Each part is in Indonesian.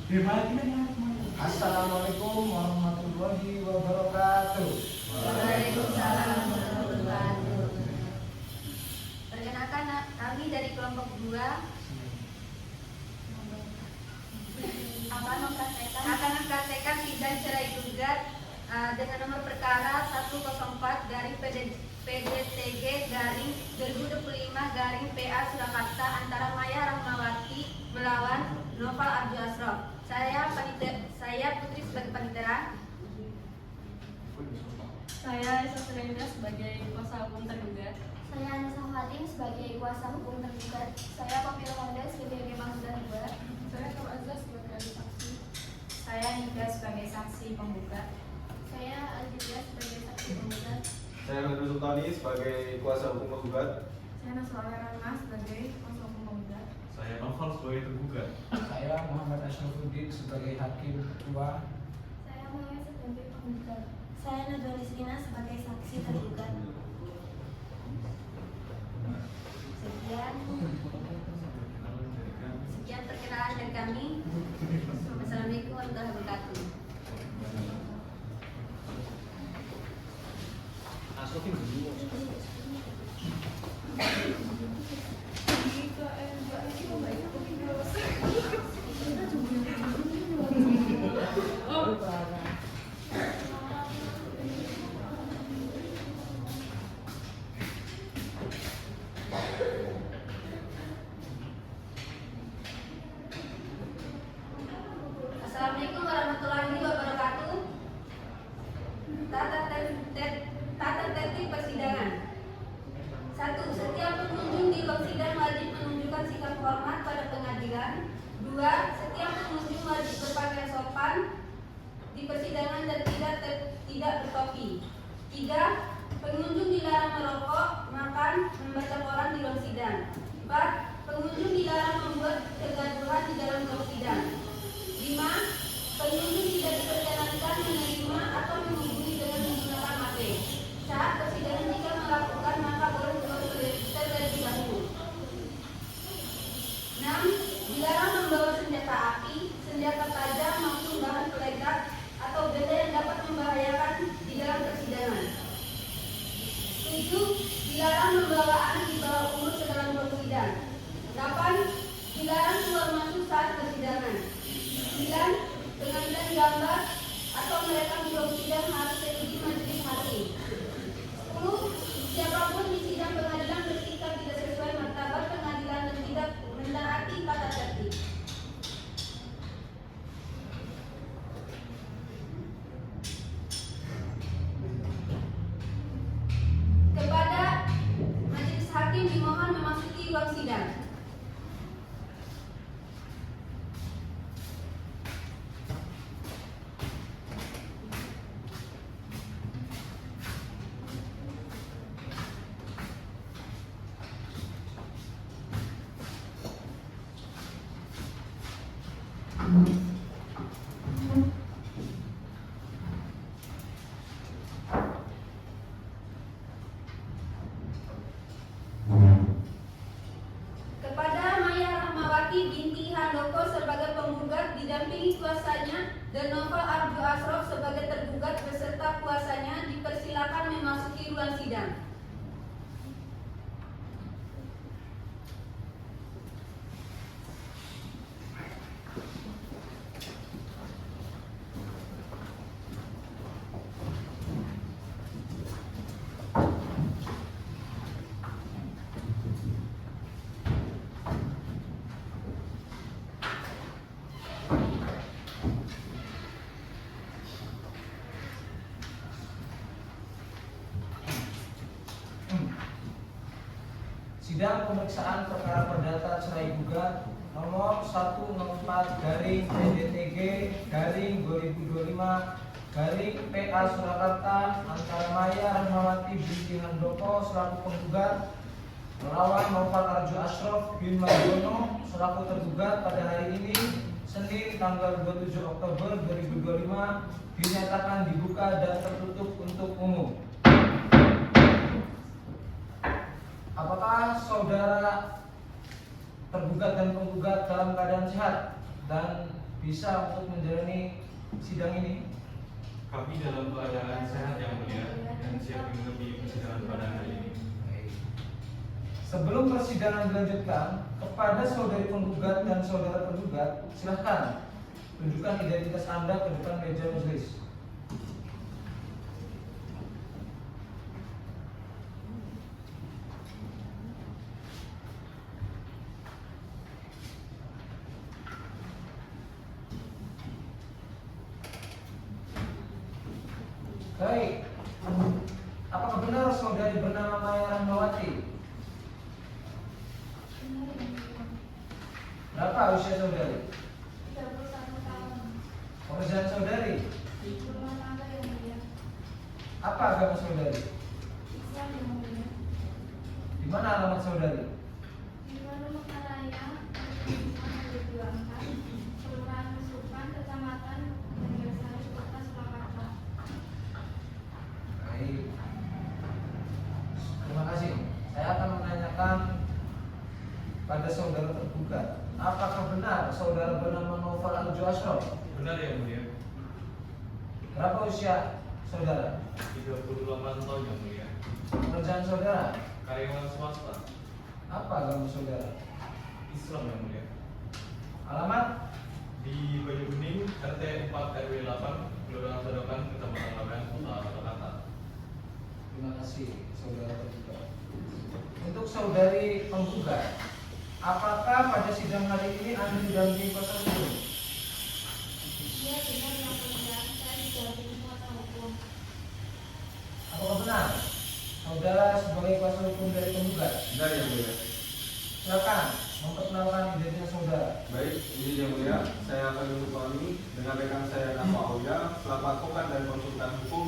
Assalamualaikum warahmatullahi wabarakatuh. Waalaikumsalam warahmatullahi wabarakatuh. Perkenalkan, kami dari kelompok 2 akan mempraktekkan sidang cerai gugat dengan nomor perkara 104 garing PDTG garing 2025 garing PA Surakarta antara Maya Rahmawati melawan Noval Arju Asrof. Saya Putri sebagai panitera. Saya Esa Surendra sebagai kuasa hukum tergugat. Saya Anissa Fatin sebagai kuasa hukum tergugat. Saya Papila Honda sebagai pemanggilan 2. Saya Nur Azza sebagai ahli saksi. Saya Nika sebagai saksi penggugat. Saya Aljudia sebagai saksi penggugat. Saya Hendro Sultani sebagai kuasa hukum penggugat. Saya Nasrullah Rana sebagai kuasa hukum penggugat. Saya Noval sebagai tergugat. Saya Muhammad Ashrafuddin sebagai hakim ketua. Saya Maya sebagai penggugat. Saya Najwa Lisrina sebagai saksi tergugat. Sekian perkenalan dari kami. Assalamualaikum warahmatullahi wabarakatuh. Assalamualaikum warahmatullahi wabarakatuh. Tata tertib persidangan. 1. Setiap pengunjung di ruang sidang wajib menunjukkan sikap hormat pada pengadilan. 2. Setiap pengunjung wajib berpakaian sopan di persidangan dan tidak bertopi. 3. Pengunjung dilarang merokok, makan, membaca koran di ruang sidang. 4. Pengunjung dilarang membuat kegaduhan di dalam ruang sidang. 5. Pengunjung tidak diperkenankan menerima atau menghubungi dengan menggunakan HP. Saat persidangan jika melakukan maka boleh terlebih dahulu. 6. Dilarang membawa senjata api, senjata tajam maupun bahan peledak atau benda yang dapat membahayakan di dalam persidangan. 7. Dilarang membawa anak di bawah umur ke dalam ruang sidang. 8. Dilarang keluar masuk saat persidangan. 9. Pengambilan gambar atau merekam di ruang sidang harus disetujui majelis hakim. 10. Siapapun di sidang pengadilan bersikap tidak sesuai martabat pengadilan dan tidak menaati tata tertib. Kepada majelis hakim dimohon memasuki ruang sidang. Kepada Maya Rahmawati binti Handoko sebagai penggugat didampingi kuasanya dan Noval Arju Asrof sebagai tergugat beserta kuasanya dipersilakan memasuki ruang sidang. Sidang pemeriksaan perkara perdata cerai gugat nomor 104 garing PDTG garing 2025 garing PA Surakarta antara Maya Rahmawati binti Handoko selaku penggugat melawan Noval Arju Asrof bin Marjono selaku tergugat pada hari ini Senin tanggal 27 Oktober 2025 dinyatakan dibuka dan tertutup untuk umum. Apakah saudara tergugat dan penggugat dalam keadaan sehat dan bisa untuk menjalani sidang ini? Kami dalam keadaan sehat yang mulia dan siap mengikuti persidangan pada hari ini. Sebelum persidangan dilanjutkan, kepada saudari penggugat dan saudara tergugat, silahkan tunjukkan identitas Anda ke depan meja majelis. Baik, apakah benar saudari bernama Maya Rahmawati? Benar yang mulia. Berapa usia saudari? 31 tahun. Pekerjaan saudari? Rumah tangga yang mulia. Apa agama saudari? Islam yang mulia. Di mana alamat saudari? Di Rumah Raya, Dijuangkan, Kelurahan Kesupan, Kecamatan Banjarsari, Kota Surakarta. Baik. Terima kasih. Saya akan menanyakan pada saudara tergugat, apakah benar saudara bernama Noval Arjo Asrof? Benar yang mulia. Berapa usia saudara? 38 tahun yang mulia. Pekerjaan saudara? Karyawan swasta. Apa agama saudara? Islam yang mulia. Alamat? Di Banyu Bening, RT 4 RW 8, Kelurahan Sadokan, Kecamatan Lawean, Kota Surakarta. Terima kasih saudara tergugat. Untuk saudari penggugat, apakah pada sidang hari ini Anda didampingi kuasa hukum? Iya benar yang mulia. Saya didampingi kuasa hukum. Apakah benar saudara sebagai kuasa hukum dari penggugat? Benar yang mulia. Silakan memperkenalkan identitas saudara. Baik, ini yang mulia. Saya akan mengumpulkan dengan rekan saya Nama Aulia selaku advokat dan konsultan hukum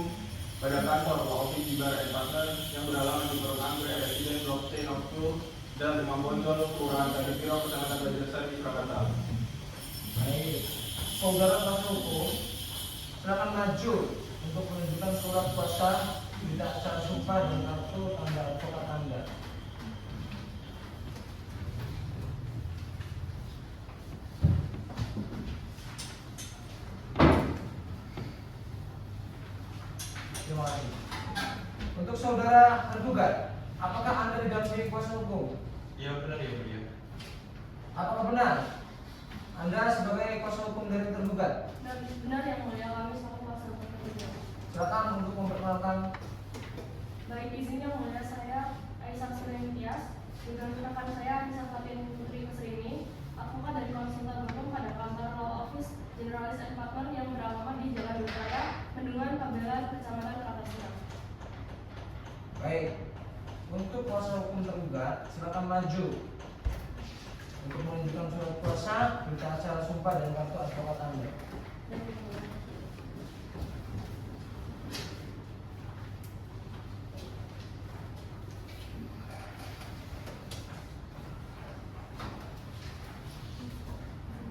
pada kantor Office Ibar and Partner yang beralamat di Perut Anggrek, Residen Blok C 60 dan Rumah Bonjol, Kelurahan Kadipiro, Kecamatan Banjarsari, Surakarta. Baik, saudara kuasa hukum, silakan maju untuk menunjukkan surat kuasa, berita acara sumpah dan kartu tanda advokat Anda. Terima kasih. Untuk saudara tergugat, apakah Anda didampingi kuasa hukum? Iya benar yang mulia. Apakah benar Anda sebagai kuasa hukum dari tergugat? Benar yang mulia, kami selaku kuasa hukum tergugat. Silakan untuk memperkenalkan. Baik, izin yang mulia, saya Aisyah Surintias dengan rekan saya Aisyah Fatin Putri Kesrini, advokat dari konsultan hukum pada kantor Law Office Generalis and Partner yang beralamat di Jalan Raya, Bendungan, Pabelan, Kecamatan Kartasura. Baik, untuk kuasa hukum tergugat, silakan maju untuk menunjukkan surat kuasa, berita acara sumpah dan kartu advokat Anda.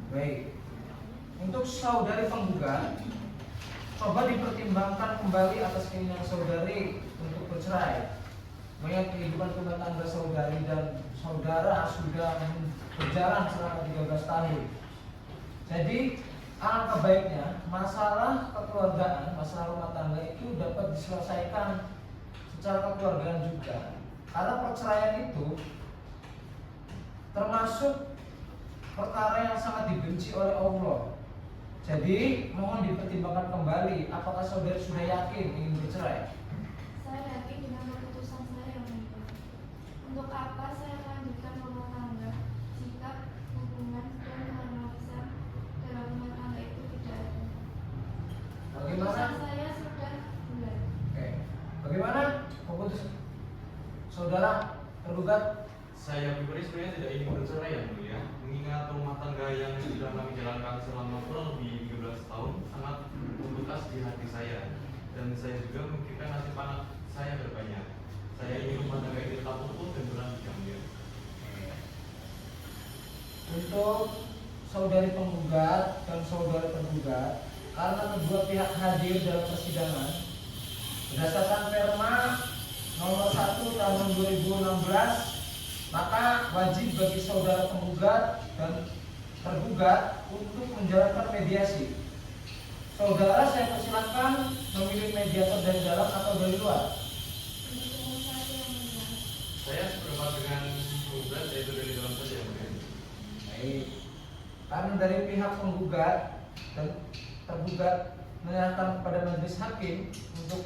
Baik, untuk saudari penggugat, coba dipertimbangkan kembali atas keinginan saudari untuk bercerai. Mengingat kehidupan rumah tangga saudari dan saudara sudah berjalan selama 13 tahun. Jadi, alangkah baiknya masalah kekeluargaan, masalah rumah tangga itu dapat diselesaikan secara kekeluargaan juga. Karena perceraian itu termasuk perkara yang sangat dibenci oleh Allah. Jadi mohon dipertimbangkan kembali apakah saudari sudah yakin ingin bercerai. Saya yakin dengan keputusan saya yang mulia. Untuk apa saya melanjutkan rumah tangga jika hubungan dan keharmonisan dalam rumah tangga itu tidak ada? Bagaimana? Keputusan saya sudah bulat. Oke. Bagaimana keputusan saudara tergugat? Saya pribadi sebenarnya tidak ingin bercerai yang mulia, mengingat rumah tangga yang sudah kami jalankan selama kurang lebih 13 tahun sangat membekas di hati saya, dan saya juga memikirkan nasib anak saya ke depannya. Saya ingin rumah tangga ini tetap utuh dan berlanjut yang mulia. Untuk saudari penggugat dan saudara tergugat, karena kedua pihak hadir dalam persidangan, berdasarkan Perma nomor 1 tahun 2016, maka wajib bagi saudara penggugat dan tergugat untuk menjalankan mediasi. Saudara, saya persilakan memilih mediator dari dalam atau dari luar. Pendukung saya yang mulia. Saya sependapat dengan penggugat, yaitu dari dalam saja yang mulia. Baik. Karena dari pihak penggugat dan tergugat menyerahkan kepada majelis hakim untuk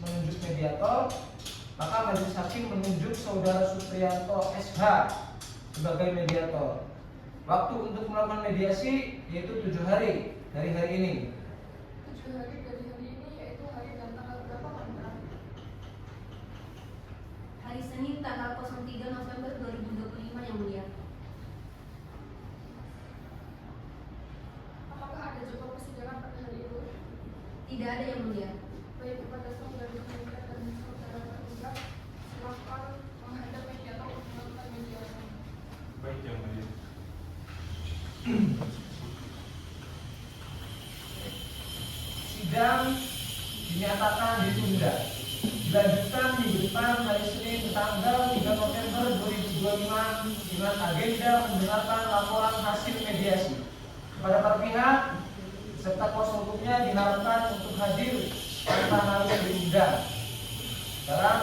menunjuk mediator, maka majelis hakim menunjuk saudara Supriyanto SH sebagai mediator. Waktu untuk melakukan mediasi yaitu 7 hari dari hari ini. 7 hari dari hari ini, yaitu hari dan tanggal berapa Pak Indra? Hari Senin tanggal 03 November 2025 yang mulia. Apakah ada jadwal persidangan pada hari itu? Tidak ada yang mulia. Baik, kepada saudara penggugat dan saudara tergugat, silakan menghadap mediator untuk melakukan mediasi. Baik yang mulia. Sidang dinyatakan ditunda. Dilanjutkan minggu depan hari Senin tanggal 3 November 2025 dengan agenda mendengarkan laporan hasil mediasi. Kepada para pihak serta kuasa hukumnya diharapkan untuk hadir tanpa harus diundang dalam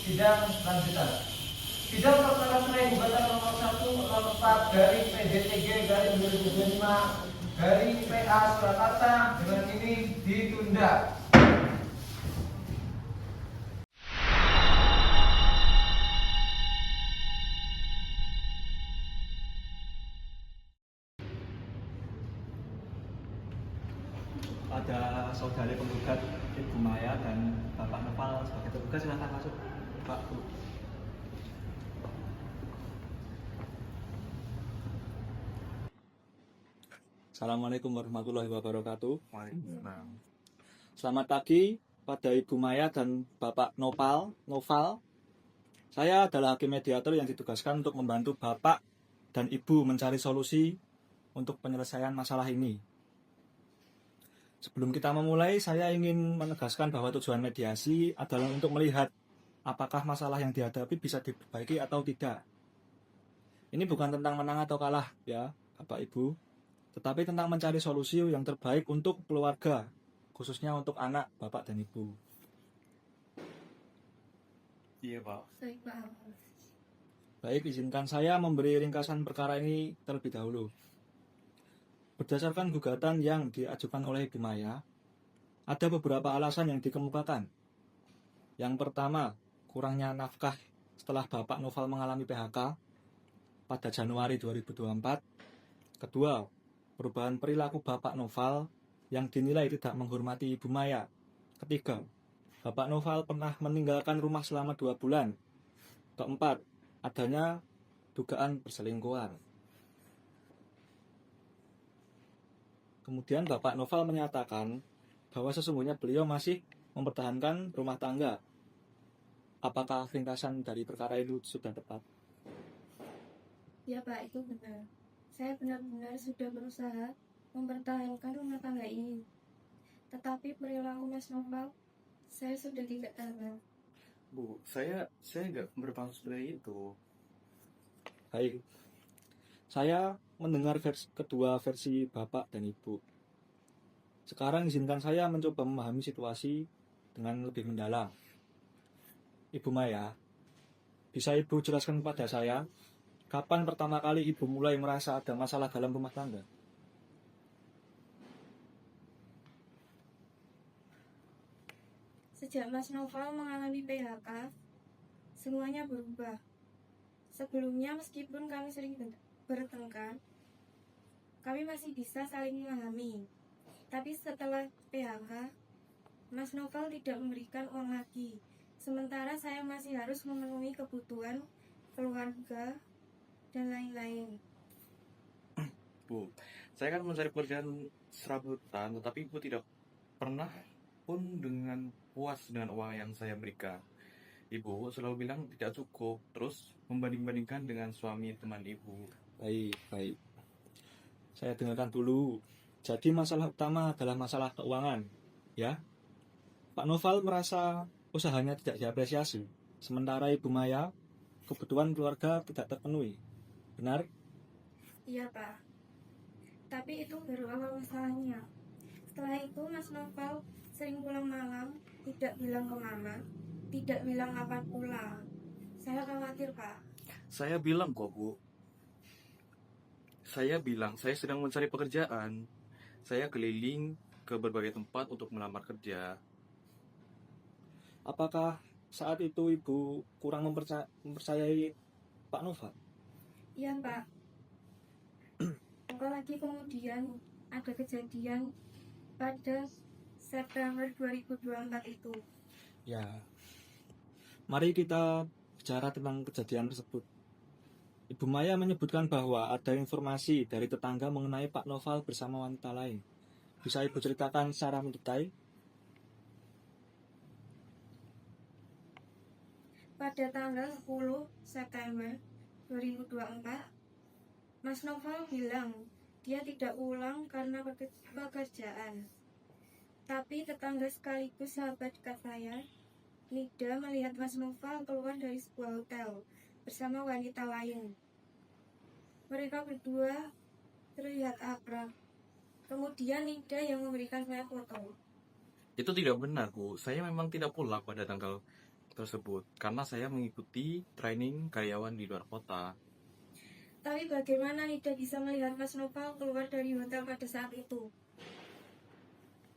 sidang lanjutan. Sidang perkara cerai gugatan nomor 104 garing PDTG garing 2025 garing PA Surakarta dengan ini ditunda. Pada saudari penggugat Ibu Maya dan Bapak Nopal sebagai tergugat, silakan masuk Pak Bu. Assalamualaikum warahmatullahi wabarakatuh. Selamat pagi pada Ibu Maya dan Bapak Noval. Saya adalah hakim mediator yang ditugaskan untuk membantu Bapak dan Ibu mencari solusi untuk penyelesaian masalah ini. Sebelum kita memulai, saya ingin menegaskan bahwa tujuan mediasi adalah untuk melihat apakah masalah yang dihadapi bisa diperbaiki atau tidak. Ini bukan tentang menang atau kalah ya, Bapak Ibu, tetapi tentang mencari solusi yang terbaik untuk keluarga, khususnya untuk anak, Bapak dan Ibu. Iya Pak. Baik, Pak. Baik, izinkan saya memberi ringkasan perkara ini terlebih dahulu. Berdasarkan gugatan yang diajukan oleh Ibu Maya, ada beberapa alasan yang dikemukakan. Yang pertama, kurangnya nafkah setelah Bapak Noval mengalami PHK pada Januari 2024. Kedua, perubahan perilaku Bapak Noval yang dinilai tidak menghormati Ibu Maya. Ketiga, Bapak Noval pernah meninggalkan rumah selama 2 bulan. Keempat, adanya dugaan perselingkuhan. Kemudian Bapak Noval menyatakan bahwa sesungguhnya beliau masih mempertahankan rumah tangga. Apakah ringkasan dari perkara itu sudah tepat? Ya Pak, itu benar. Saya benar-benar sudah berusaha mempertahankan rumah tangga ini. Tetapi perilaku Mas Noval, saya sudah tidak tahan. Bu, saya nggak bermaksud seperti itu. Baik, saya mendengar kedua versi Bapak dan Ibu. Sekarang izinkan saya mencoba memahami situasi dengan lebih mendalam. Ibu Maya, bisa Ibu jelaskan kepada saya, kapan pertama kali Ibu mulai merasa ada masalah dalam rumah tangga? Sejak Mas Noval mengalami PHK, semuanya berubah. Sebelumnya meskipun kami sering bertengkar, kami masih bisa saling memahami. Tapi setelah PHK, Mas Noval tidak memberikan uang lagi. Sementara saya masih harus memenuhi kebutuhan keluarga dan lain-lain. Bu, saya kan mencari pekerjaan serabutan, tetapi Ibu tidak pernah pun dengan puas dengan uang yang saya berikan. Ibu selalu bilang tidak cukup, terus membanding-bandingkan dengan suami teman Ibu. Baik. Saya dengarkan dulu. Jadi masalah utama adalah masalah keuangan, ya. Pak Noval merasa usahanya tidak diapresiasi, sementara Ibu Maya kebutuhan keluarga tidak terpenuhi. Benar? Iya Pak. Tapi itu baru awal masalahnya. Setelah itu Mas Noval sering pulang malam, tidak bilang kemana, tidak bilang kapan pulang. Saya khawatir, Pak. Saya bilang kok, Bu. Saya bilang saya sedang mencari pekerjaan. Saya keliling ke berbagai tempat untuk melamar kerja. Apakah saat itu Ibu kurang mempercayai Pak Noval? Iya, Pak. Apalagi kemudian ada kejadian pada September 2024 itu. Ya, mari kita bicara tentang kejadian tersebut. Ibu Maya menyebutkan bahwa ada informasi dari tetangga mengenai Pak Noval bersama wanita lain. Bisa Ibu ceritakan secara mendetail? Pada tanggal 10 September 2024, Mas Noval bilang dia tidak pulang karena pekerjaan. Tapi tetangga sekaligus sahabat dekat saya, Nida, melihat Mas Noval keluar dari sebuah hotel bersama wanita lain. Mereka berdua terlihat akrab. Kemudian Nida yang memberikan saya foto. Itu tidak benar, Bu. Saya memang tidak pulang pada tanggal tersebut karena saya mengikuti training karyawan di luar kota. Tapi bagaimana Nida bisa melihat Mas Noval keluar dari hotel pada saat itu?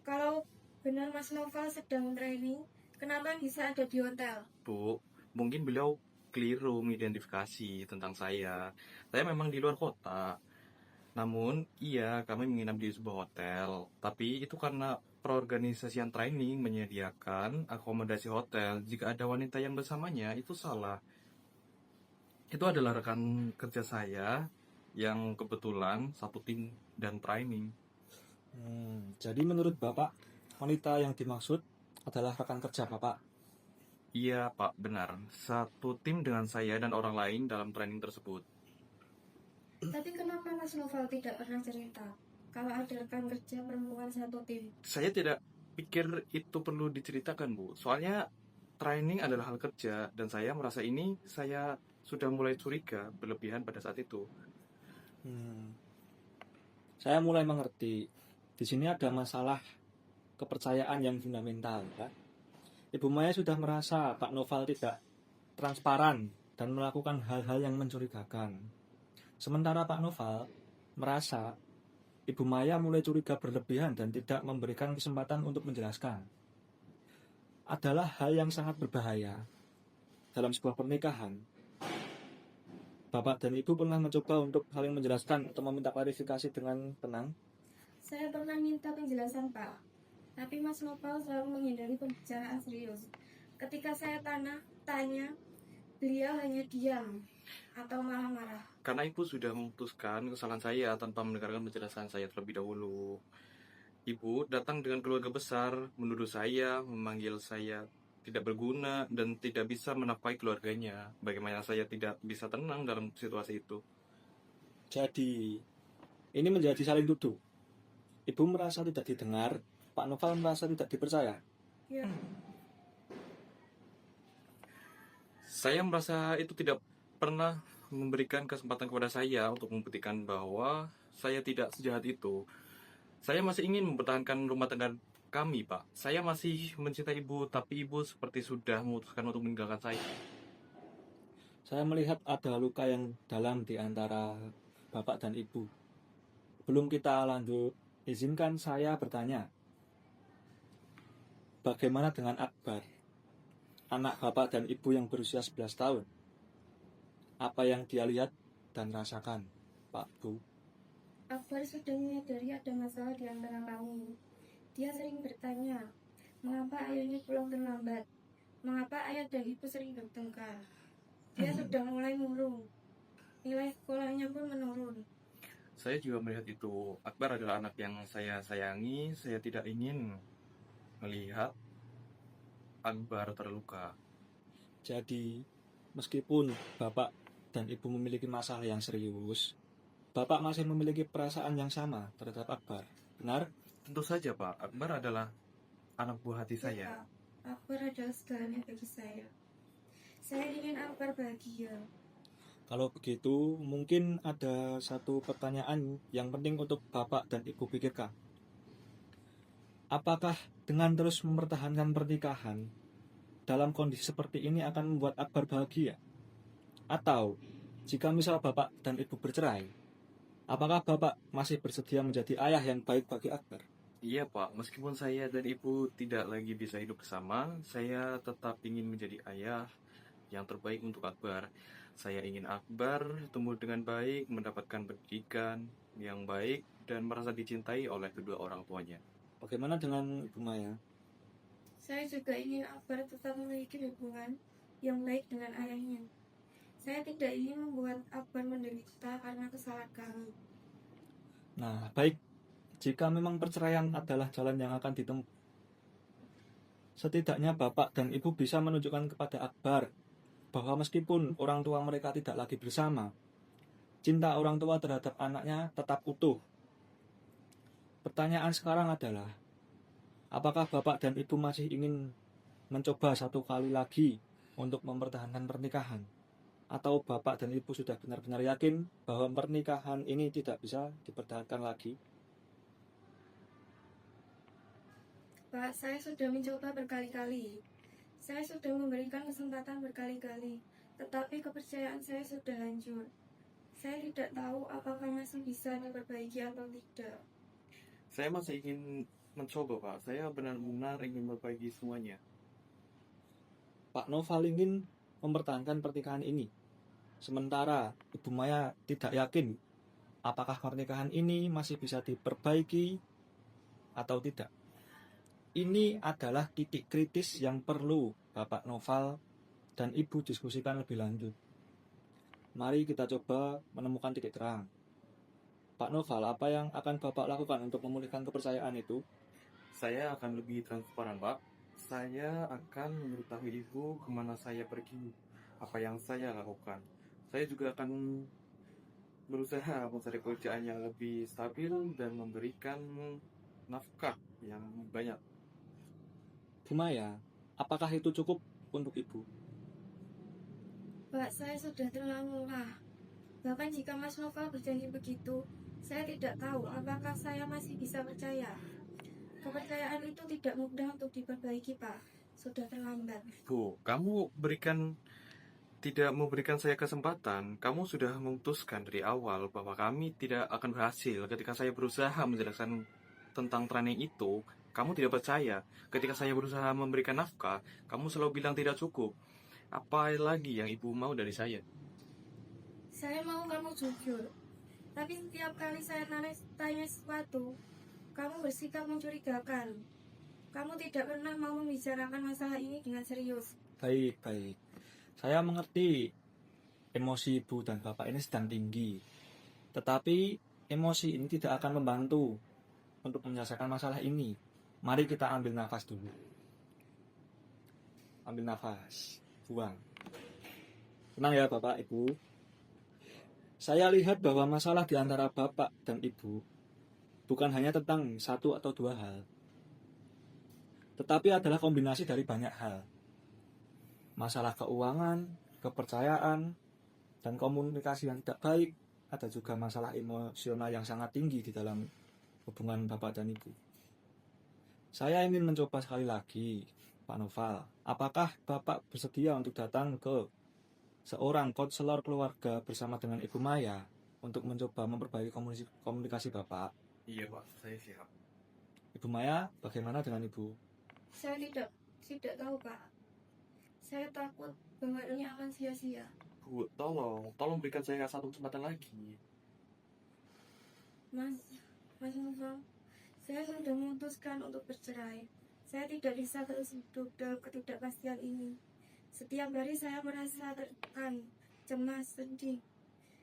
Kalau benar Mas Noval sedang training, kenapa bisa ada di hotel? Bu, mungkin beliau keliru mengidentifikasi tentang saya. Saya memang di luar kota. Namun, iya, kami menginap di sebuah hotel. Tapi itu karena perorganisasian training menyediakan akomodasi hotel. Jika ada wanita yang bersamanya, itu salah. Itu adalah rekan kerja saya yang kebetulan satu tim dan training. Jadi menurut Bapak, wanita yang dimaksud adalah rekan kerja Bapak? Iya, Pak, benar. Satu tim dengan saya dan orang lain dalam training tersebut. Tapi kenapa Mas Noval tidak pernah cerita kalau ada rekan kerja perempuan satu tim? Saya tidak pikir itu perlu diceritakan, Bu. Soalnya training adalah hal kerja dan saya merasa ini saya sudah mulai curiga berlebihan pada saat itu. Saya mulai mengerti. Di sini ada masalah kepercayaan yang fundamental, Pak. Ibu Maya sudah merasa Pak Noval tidak transparan dan melakukan hal-hal yang mencurigakan. Sementara Pak Noval merasa Ibu Maya mulai curiga berlebihan dan tidak memberikan kesempatan untuk menjelaskan. Adalah hal yang sangat berbahaya dalam sebuah pernikahan. Bapak dan Ibu pernah mencoba untuk saling menjelaskan atau meminta klarifikasi dengan tenang? Saya pernah minta penjelasan, Pak. Tapi Mas Noval selalu menghindari pembicaraan serius. Ketika saya tanya, beliau hanya diam atau malah marah. Karena Ibu sudah memutuskan kesalahan saya tanpa mendengarkan penjelasan saya terlebih dahulu. Ibu datang dengan keluarga besar, menuduh saya, memanggil saya tidak berguna dan tidak bisa menafkahi keluarganya. Bagaimana saya tidak bisa tenang dalam situasi itu? Jadi, ini menjadi saling tuduh. Ibu merasa tidak didengar, Pak Noval merasa tidak dipercaya. Ya, Saya merasa itu tidak pernah memberikan kesempatan kepada saya untuk membuktikan bahwa saya tidak sejahat itu. Saya masih ingin mempertahankan rumah tangga kami, Pak. Saya masih mencintai Ibu, tapi Ibu seperti sudah memutuskan untuk meninggalkan saya. Saya melihat ada luka yang dalam di antara Bapak dan Ibu. Belum kita lanjut, izinkan saya bertanya. Bagaimana dengan Akbar? Anak Bapak dan Ibu yang berusia 11 tahun. Apa yang dia lihat dan rasakan, Pak Bu? Akbar sudah menyadari ada masalah di antara kami. Dia sering bertanya, mengapa ayahnya pulang terlambat? Mengapa ayah dan ibu sering bertengkar? Dia sudah mulai murung. Nilai sekolahnya pun menurun. Saya juga melihat itu. Akbar adalah anak yang saya sayangi. Saya tidak ingin melihat Akbar terluka. Jadi, meskipun Bapak dan Ibu memiliki masalah yang serius, Bapak masih memiliki perasaan yang sama terhadap Akbar. Benar? Tentu saja, Pak. Akbar adalah anak buah hati saya. Ya, Akbar adalah segalanya bagi saya. Saya ingin Akbar bahagia. Kalau begitu, mungkin ada satu pertanyaan yang penting untuk Bapak dan Ibu pikirkan. Apakah dengan terus mempertahankan pernikahan dalam kondisi seperti ini akan membuat Akbar bahagia? Atau, jika misal Bapak dan Ibu bercerai, apakah Bapak masih bersedia menjadi ayah yang baik bagi Akbar? Iya Pak, meskipun saya dan Ibu tidak lagi bisa hidup bersama, saya tetap ingin menjadi ayah yang terbaik untuk Akbar. Saya ingin Akbar tumbuh dengan baik, mendapatkan pendidikan yang baik, dan merasa dicintai oleh kedua orang tuanya. Bagaimana dengan Ibu Maya? Saya juga ingin Akbar tetap memiliki hubungan yang baik dengan ayahnya. Saya tidak ingin membuat Akbar menderita karena kesalahan kami. Nah, baik. Jika memang perceraian adalah jalan yang akan ditempuh, setidaknya Bapak dan Ibu bisa menunjukkan kepada Akbar bahwa meskipun orang tua mereka tidak lagi bersama, cinta orang tua terhadap anaknya tetap utuh. Pertanyaan sekarang adalah, apakah Bapak dan Ibu masih ingin mencoba satu kali lagi untuk mempertahankan pernikahan? Atau Bapak dan Ibu sudah benar-benar yakin bahwa pernikahan ini tidak bisa dipertahankan lagi? Pak, saya sudah mencoba berkali-kali. Saya sudah memberikan kesempatan berkali-kali, tetapi kepercayaan saya sudah hancur. Saya tidak tahu apakah masih bisa diperbaiki atau tidak. Saya masih ingin mencoba Pak, saya benar-benar ingin memperbaiki semuanya. Pak Noval ingin mempertahankan pernikahan ini, sementara Ibu Maya tidak yakin apakah pernikahan ini masih bisa diperbaiki atau tidak. Ini adalah titik kritis yang perlu Bapak Noval dan Ibu diskusikan lebih lanjut. Mari kita coba menemukan titik terang. Pak Noval, apa yang akan Bapak lakukan untuk memulihkan kepercayaan itu? Saya akan lebih transparan Pak. Saya akan memberitahu Ibu kemana saya pergi, apa yang saya lakukan. Saya juga akan berusaha mencari pekerjaan yang lebih stabil dan memberikan nafkah yang banyak. Bu Maya, apakah itu cukup untuk Ibu? Pak, saya sudah terlalu lelah. Bahkan jika Mas Noval berjanji begitu, saya tidak tahu apakah saya masih bisa percaya. Kepercayaan itu tidak mudah untuk diperbaiki, Pak. Sudah terlambat. Bu, kamu tidak memberikan saya kesempatan. Kamu sudah memutuskan dari awal bahwa kami tidak akan berhasil. Ketika saya berusaha menjelaskan tentang training itu, kamu tidak percaya. Ketika saya berusaha memberikan nafkah, kamu selalu bilang tidak cukup. Apa lagi yang Ibu mau dari saya? Saya mau kamu jujur. Tapi setiap kali saya tanya sesuatu, kamu bersikap mencurigakan. Kamu tidak pernah mau membicarakan masalah ini dengan serius. Baik. Saya mengerti emosi Ibu dan Bapak ini sedang tinggi. Tetapi emosi ini tidak akan membantu untuk menyelesaikan masalah ini. Mari kita ambil nafas dulu. Ambil nafas, buang. Tenang ya Bapak, Ibu. Saya lihat bahwa masalah di antara Bapak dan Ibu bukan hanya tentang satu atau dua hal, tetapi adalah kombinasi dari banyak hal. Masalah keuangan, kepercayaan, dan komunikasi yang tidak baik. Ada juga masalah emosional yang sangat tinggi di dalam hubungan Bapak dan Ibu. Saya ingin mencoba sekali lagi, Pak Noval. Apakah Bapak bersedia untuk datang ke seorang konselor keluarga bersama dengan Ibu Maya untuk mencoba memperbaiki komunikasi Bapak? Iya Pak, saya siap. Ibu Maya, bagaimana dengan Ibu? Saya tidak tahu, Pak. Saya takut bahwa ini akan sia-sia. Bu, tolong berikan saya satu kesempatan lagi. Mas Noval, saya sudah memutuskan untuk bercerai. Saya tidak bisa terus hidup dalam ketidakpastian ini. Setiap hari saya merasa tertekan, cemas, sedih.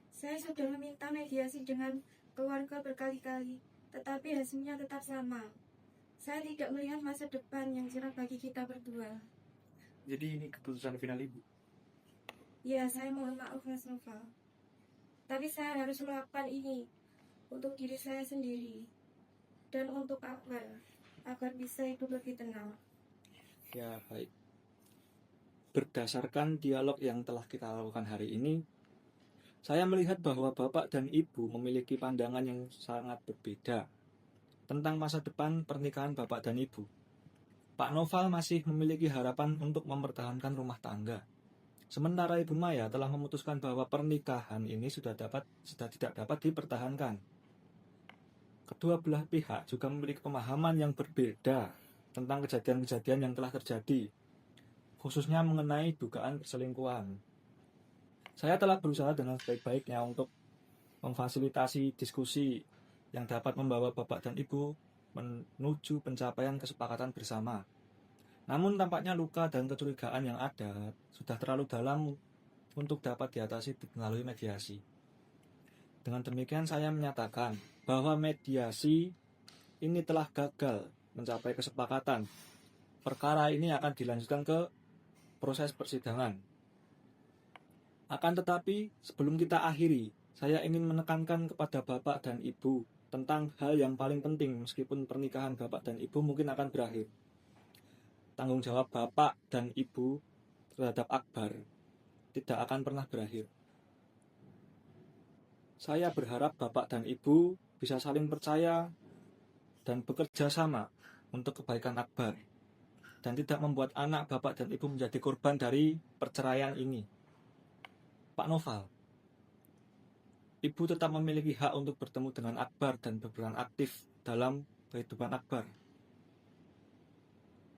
Saya sudah meminta mediasi dengan keluarga berkali-kali, tetapi hasilnya tetap sama. Saya tidak melihat masa depan yang cerah bagi kita berdua. Jadi ini keputusan final Ibu? Ya, saya mohon maaf Mas Noval. Tapi saya harus melakukan ini untuk diri saya sendiri dan untuk Akbar, agar bisa hidup lebih tenang. Ya, baik. Berdasarkan dialog yang telah kita lakukan hari ini, Saya melihat bahwa bapak dan ibu memiliki pandangan yang sangat berbeda tentang masa depan pernikahan bapak dan ibu. Pak Noval masih memiliki harapan untuk mempertahankan rumah tangga. Sementara Ibu Maya telah memutuskan bahwa pernikahan ini sudah tidak dapat dipertahankan. Kedua belah pihak juga memiliki pemahaman yang berbeda tentang kejadian-kejadian yang telah terjadi, khususnya mengenai dugaan perselingkuhan. Saya telah berusaha dengan sebaik-baiknya untuk memfasilitasi diskusi yang dapat membawa bapak dan ibu menuju pencapaian kesepakatan bersama. Namun tampaknya luka dan kecurigaan yang ada sudah terlalu dalam untuk dapat diatasi melalui mediasi. Dengan demikian saya menyatakan bahwa mediasi ini telah gagal mencapai kesepakatan. Perkara ini akan dilanjutkan ke proses persidangan. Akan tetapi, sebelum kita akhiri, saya ingin menekankan kepada bapak dan ibu tentang hal yang paling penting meskipun pernikahan bapak dan ibu mungkin akan berakhir. Tanggung jawab bapak dan ibu terhadap Akbar tidak akan pernah berakhir. Saya berharap bapak dan ibu bisa saling percaya dan bekerja sama untuk kebaikan Akbar dan tidak membuat anak bapak dan ibu menjadi korban dari perceraian ini. Pak Noval, ibu tetap memiliki hak untuk bertemu dengan Akbar dan berperan aktif dalam kehidupan Akbar.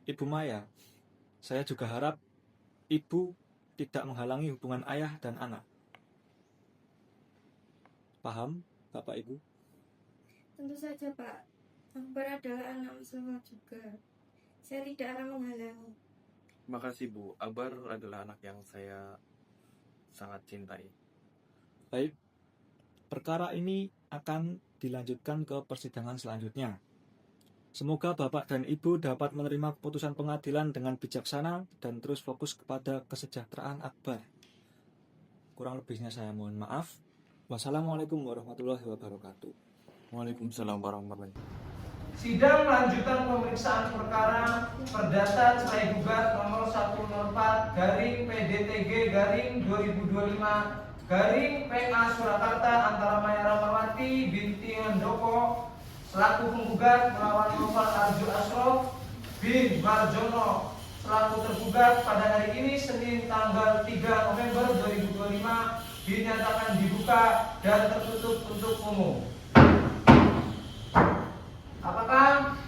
Ibu Maya, saya juga harap ibu tidak menghalangi hubungan ayah dan anak. Paham, Bapak Ibu? Tentu saja, Pak. Akbar adalah anak Muslimah juga. Saya tidak akan menghalangi. Makasih Bu, Akbar adalah anak yang saya sangat cintai. Baik, perkara ini akan dilanjutkan ke persidangan selanjutnya. Semoga Bapak dan Ibu dapat menerima keputusan pengadilan dengan bijaksana dan terus fokus kepada kesejahteraan Akbar. Kurang lebihnya saya mohon maaf. Wassalamualaikum warahmatullahi wabarakatuh. Waalaikumsalam warahmatullahi wabarakatuh. Sidang lanjutan pemeriksaan perkara perdata cerai gugat nomor 104-PDTG-2025-PA Surakarta antara Maya Rahmawati binti Handoko selaku penggugat melawan Noval Arju Asrof bin Marjono selaku tergugat pada hari ini Senin tanggal 3 November 2025 dinyatakan dibuka dan tertutup untuk umum. Apakah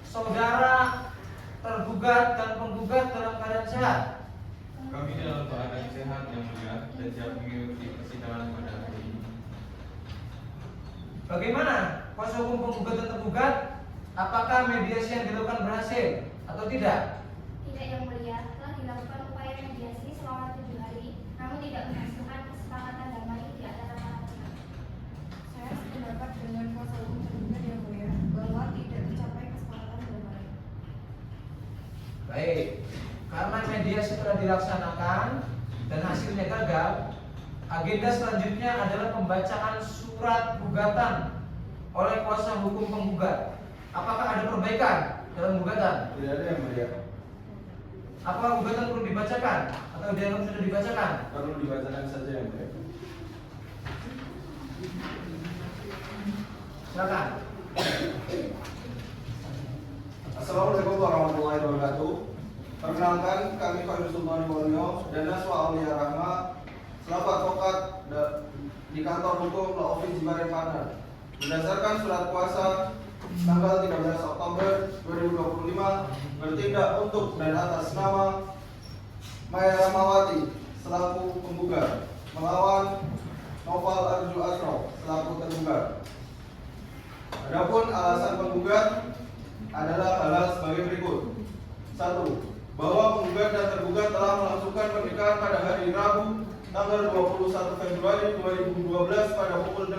saudara tergugat dan penggugat dalam keadaan sehat? Kami dalam keadaan sehat yang mulia dan siap mengikuti persidangan pada hari ini. Bagaimana kuasa hukum penggugat dan tergugat? Apakah mediasi yang dilakukan berhasil atau tidak? Tidak, yang mulia, telah dilakukan upaya mediasi selama 7 hari, namun tidak menghasilkan kesepakatan damai di antara para pihak. Saya sependapat dengan kuasa hukum tergugat yang mulia bahwa tidak tercapai kesepakatan damai. Baik, karena mediasi telah dilaksanakan dan hasilnya gagal, agenda selanjutnya adalah pembacaan surat gugatan oleh kuasa hukum penggugat. Apakah ada perbaikan dalam gugatan? Tidak ada yang mulia. Apa gugatan perlu dibacakan atau dianggap sudah dibacakan? Perlu dibacakan saja yang mulia. Silakan. Assalamualaikum warahmatullahi wabarakatuh. Perkenalkan, kami Fadil Sultan Borneo dan Naswa Aulia Rahma selaku advokat di kantor hukum Law Office Jibaren Partner. Berdasarkan surat kuasa tanggal 13 Oktober 2025 bertindak untuk dan atas nama Maya Rahmawati selaku penggugat melawan Noval Arju Asrof selaku tergugat. Adapun alasan penggugat adalah hal sebagai berikut. 1. Bahwa penggugat dan tergugat telah melangsungkan pernikahan pada hari Rabu tanggal 21 Februari 2012 pada pukul 8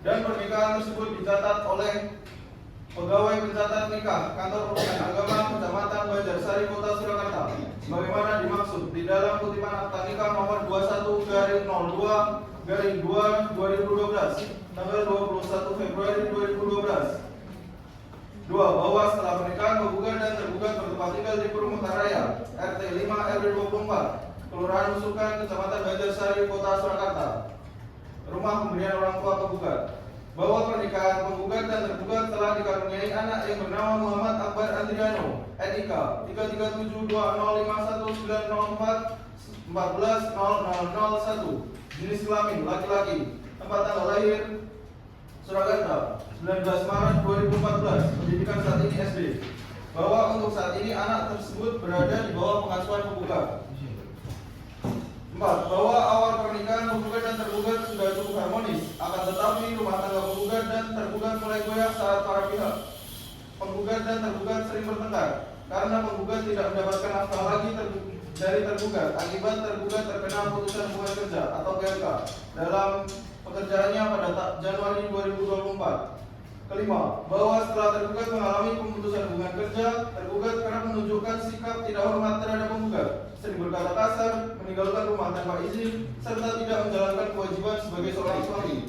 dan pernikahan tersebut dicatat oleh pegawai pencatat nikah Kantor Urusan Agama Kecamatan Banjarsari Kota Surakarta sebagaimana dimaksud di dalam kutipan akta nikah nomor 21-02-2/2012 tanggal 21 Februari 2012. 2. Bahwa setelah pernikahan penggugat dan tergugat bertempat tinggal di Perumatan Raya RT 5 RW 24 Kelurahan Nusukan, Kecamatan Banjarsari, Kota Surakarta. Rumah pemberian orang tua penggugat. Bahwa pernikahan penggugat dan tergugat telah dikaruniai anak yang bernama Muhammad Akbar Andriano, NIK 33720519004140001, jenis kelamin laki-laki, tempat tanggal lahir Surakarta 19 Maret 2014, pendidikan saat ini SD. Bahwa untuk saat ini anak tersebut berada di bawah pengasuhan penggugat. 4. Bahwa awal pernikahan penggugat dan tergugat sudah cukup harmonis, akan tetapi rumah tangga penggugat dan tergugat mulai goyah saat para pihak penggugat dan tergugat sering bertengkar karena penggugat tidak mendapatkan nafkah lagi dari tergugat akibat tergugat terkena putusan hubungan kerja atau PHK dalam pekerjaannya pada Januari 2024. Kelima, bahwa setelah tergugat mengalami pemutusan hubungan kerja, tergugat kerap menunjukkan sikap tidak hormat terhadap penggugat, sering berkata kasar, meninggalkan rumah tanpa izin, serta tidak menjalankan kewajiban sebagai seorang suami.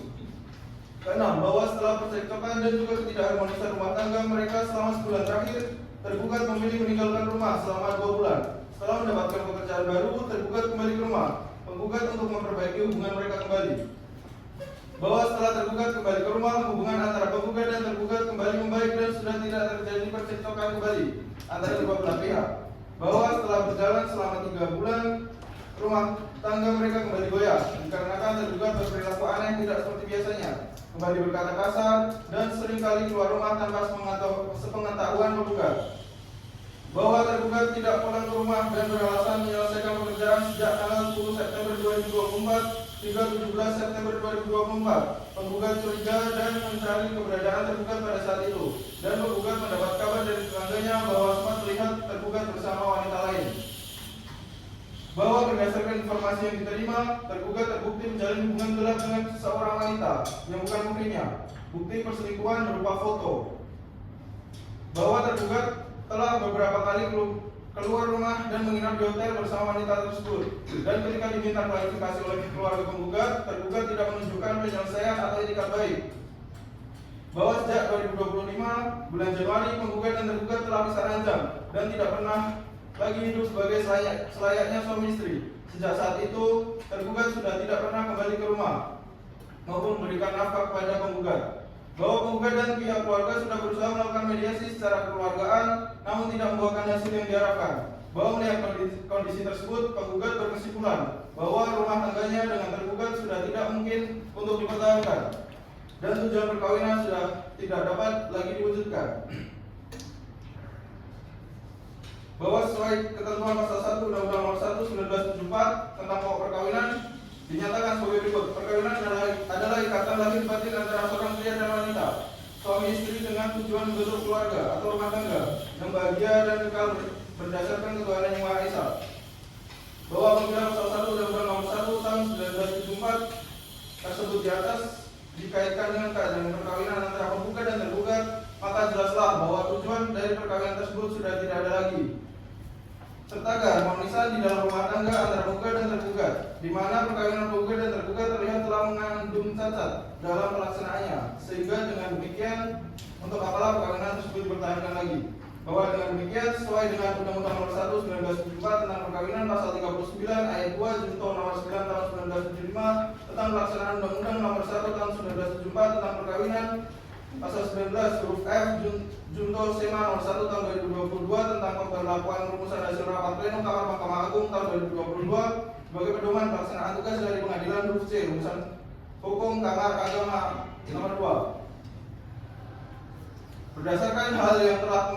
Keenam, bahwa setelah percekcokan dan juga ketidakharmonisan rumah tangga mereka selama sebulan terakhir, tergugat memilih meninggalkan rumah selama 2 bulan. Setelah mendapatkan pekerjaan baru, tergugat kembali ke rumah, penggugat untuk memperbaiki hubungan mereka kembali. Bahwa setelah tergugat kembali ke rumah, hubungan antara penggugat dan tergugat kembali membaik dan sudah tidak terjadi percekcokan kembali antara kedua belah pihak. Bahwa setelah berjalan selama 3 bulan, rumah tangga mereka kembali goyah dikarenakan tergugat berperilaku aneh tidak seperti biasanya, kembali berkata kasar dan seringkali keluar rumah tanpa sepengetahuan penggugat. Bahwa tergugat tidak pulang ke rumah dan beralasan menyelesaikan pekerjaan sejak tanggal 10 September 2024 hingga 17 September 2024. Penggugat curiga dan mencari keberadaan tergugat pada saat itu, dan penggugat mendapat kabar dari tetangganya bahwa sempat melihat tergugat bersama wanita lain. Bahwa berdasarkan informasi yang diterima, tergugat terbukti menjalin hubungan gelap dengan seorang wanita yang bukan muhrimnya. Bukti perselingkuhan berupa foto. Bahwa tergugat telah beberapa kali keluar rumah dan menginap di hotel bersama wanita tersebut, dan ketika diminta klarifikasi oleh keluarga penggugat, tergugat tidak menunjukkan penyelesaian atau etikat baik. Bahwa sejak 2025 bulan Januari, penggugat dan tergugat telah pisah ranjang dan tidak pernah lagi hidup sebagai selayaknya suami istri. Sejak saat itu, tergugat sudah tidak pernah kembali ke rumah maupun memberikan nafkah kepada penggugat. Bahwa penggugat dan pihak keluarga sudah berusaha melakukan mediasi secara kekeluargaan, namun tidak membuahkan hasil yang diharapkan. Bahwa melihat kondisi tersebut, penggugat berkesimpulan bahwa rumah tangganya dengan tergugat sudah tidak mungkin untuk dipertahankan, dan tujuan perkawinan sudah tidak dapat lagi diwujudkan. Bahwa sesuai ketentuan pasal 1 Undang-Undang Nomor 1 1974 tentang pokok perkawinan, dinyatakan sebagai berikut. Perkawinan adalah ikatan lahir batin antara seorang pria dan wanita, suami istri, dengan tujuan membentuk keluarga atau rumah tangga yang bahagia dan kekal berdasarkan ketuhanan Yang Maha Esa. Bahwa apabila pasal 1 Undang-Undang Nomor 1 tahun 1974 tersebut di atas dikaitkan dengan keadaan perkawinan antara penggugat dan tergugat, maka jelaslah bahwa tujuan dari perkawinan tersebut sudah tidak ada lagi, serta keharmonisan di dalam rumah tangga antara penggugat dan tergugat, di mana perkawinan penggugat dan tergugat terlihat telah mengandung cacat dalam pelaksanaannya, sehingga dengan demikian untuk apalah perkawinan tersebut dipertahankan lagi. Bahwa dengan demikian sesuai dengan Undang-Undang Nomor 1 1974 tentang perkawinan pasal 39 ayat 2 Junto Nomor 9 tahun 1975 tentang pelaksanaan Undang-Undang Nomor 1 tahun 1974 tentang perkawinan, pasal 19 huruf F Junto Sema Nomor 1 tahun 2022 tentang pemberlakuan rumusan hasil rapat pleno Kamar Mahkamah Agung tahun 2022 sebagai pedoman pelaksanaan tugas dari Pengadilan huruf C rumusan hukum Kamar Agama Nomor 2. Berdasarkan hal yang telah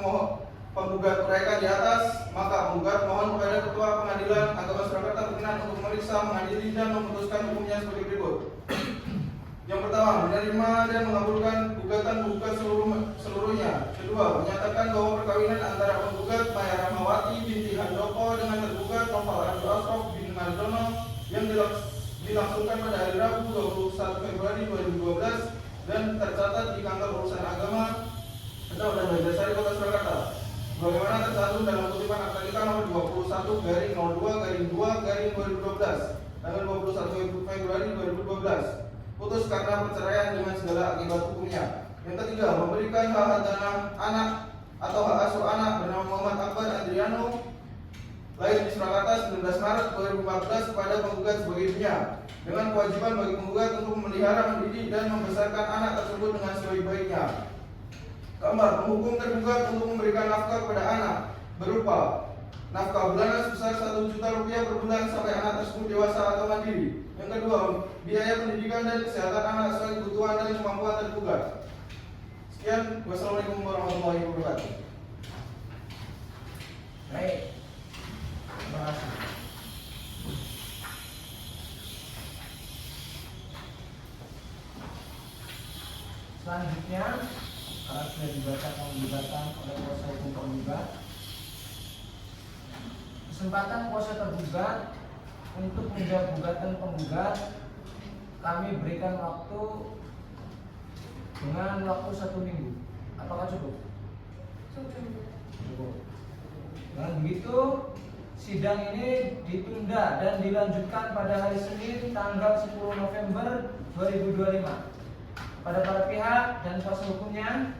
penggugat uraikan di atas, maka penggugat mohon kepada Ketua Pengadilan Agama Surakarta berkenan untuk memeriksa, mengadili, dan memutuskan hukumnya sebagai berikut. Yang pertama, menerima dan mengabulkan gugatan penggugat seluruhnya. Kedua, menyatakan bahwa perkawinan antara penggugat Maya Rahmawati binti Handoko dengan tergugat Noval Abdul Asrof bin Mardono yang dilangsungkan pada hari Rabu 21 Februari 2012 dan tercatat di Kantor Urusan Agama Kecamatan Banjarsari, Kota Surakarta, sebagaimana tercantum dalam kutipan akta nikah nomor 21/02/2/2012 tanggal 21 Februari 2012. Putus karena perceraian dengan segala akibat hukumnya. Yang ketiga, memberikan hak tanah anak atau hak asuh anak bernama Muhammad Akbar Andriano lahir di Surakarta 19 Maret 2014 kepada penggugat sebagai punya, dengan kewajiban bagi penggugat untuk memelihara, mendidik, dan membesarkan anak tersebut dengan sebaik-baiknya. Keempat, menghukum tergugat untuk memberikan nafkah kepada anak berupa nafkah bulanan sebesar Rp1 juta per bulan sampai anak tersebut dewasa atau mandiri. Yang kedua, biaya pendidikan dan kesehatan anak sesuai kebutuhan dan kemampuan tergugat. Sekian, wassalamualaikum warahmatullahi wabarakatuh. Baik. Terima kasih. Selanjutnya, karena sudah dibacakan gugatan oleh kuasa hukum penggugat, kesempatan kuasa tergugat untuk menjawab gugatan penggugat kami berikan waktu dengan waktu 1 minggu. Apakah cukup? Cukup. Dengan begitu, sidang ini ditunda dan dilanjutkan pada hari Senin tanggal 10 November 2025. Pada para pihak dan kuasa hukumnya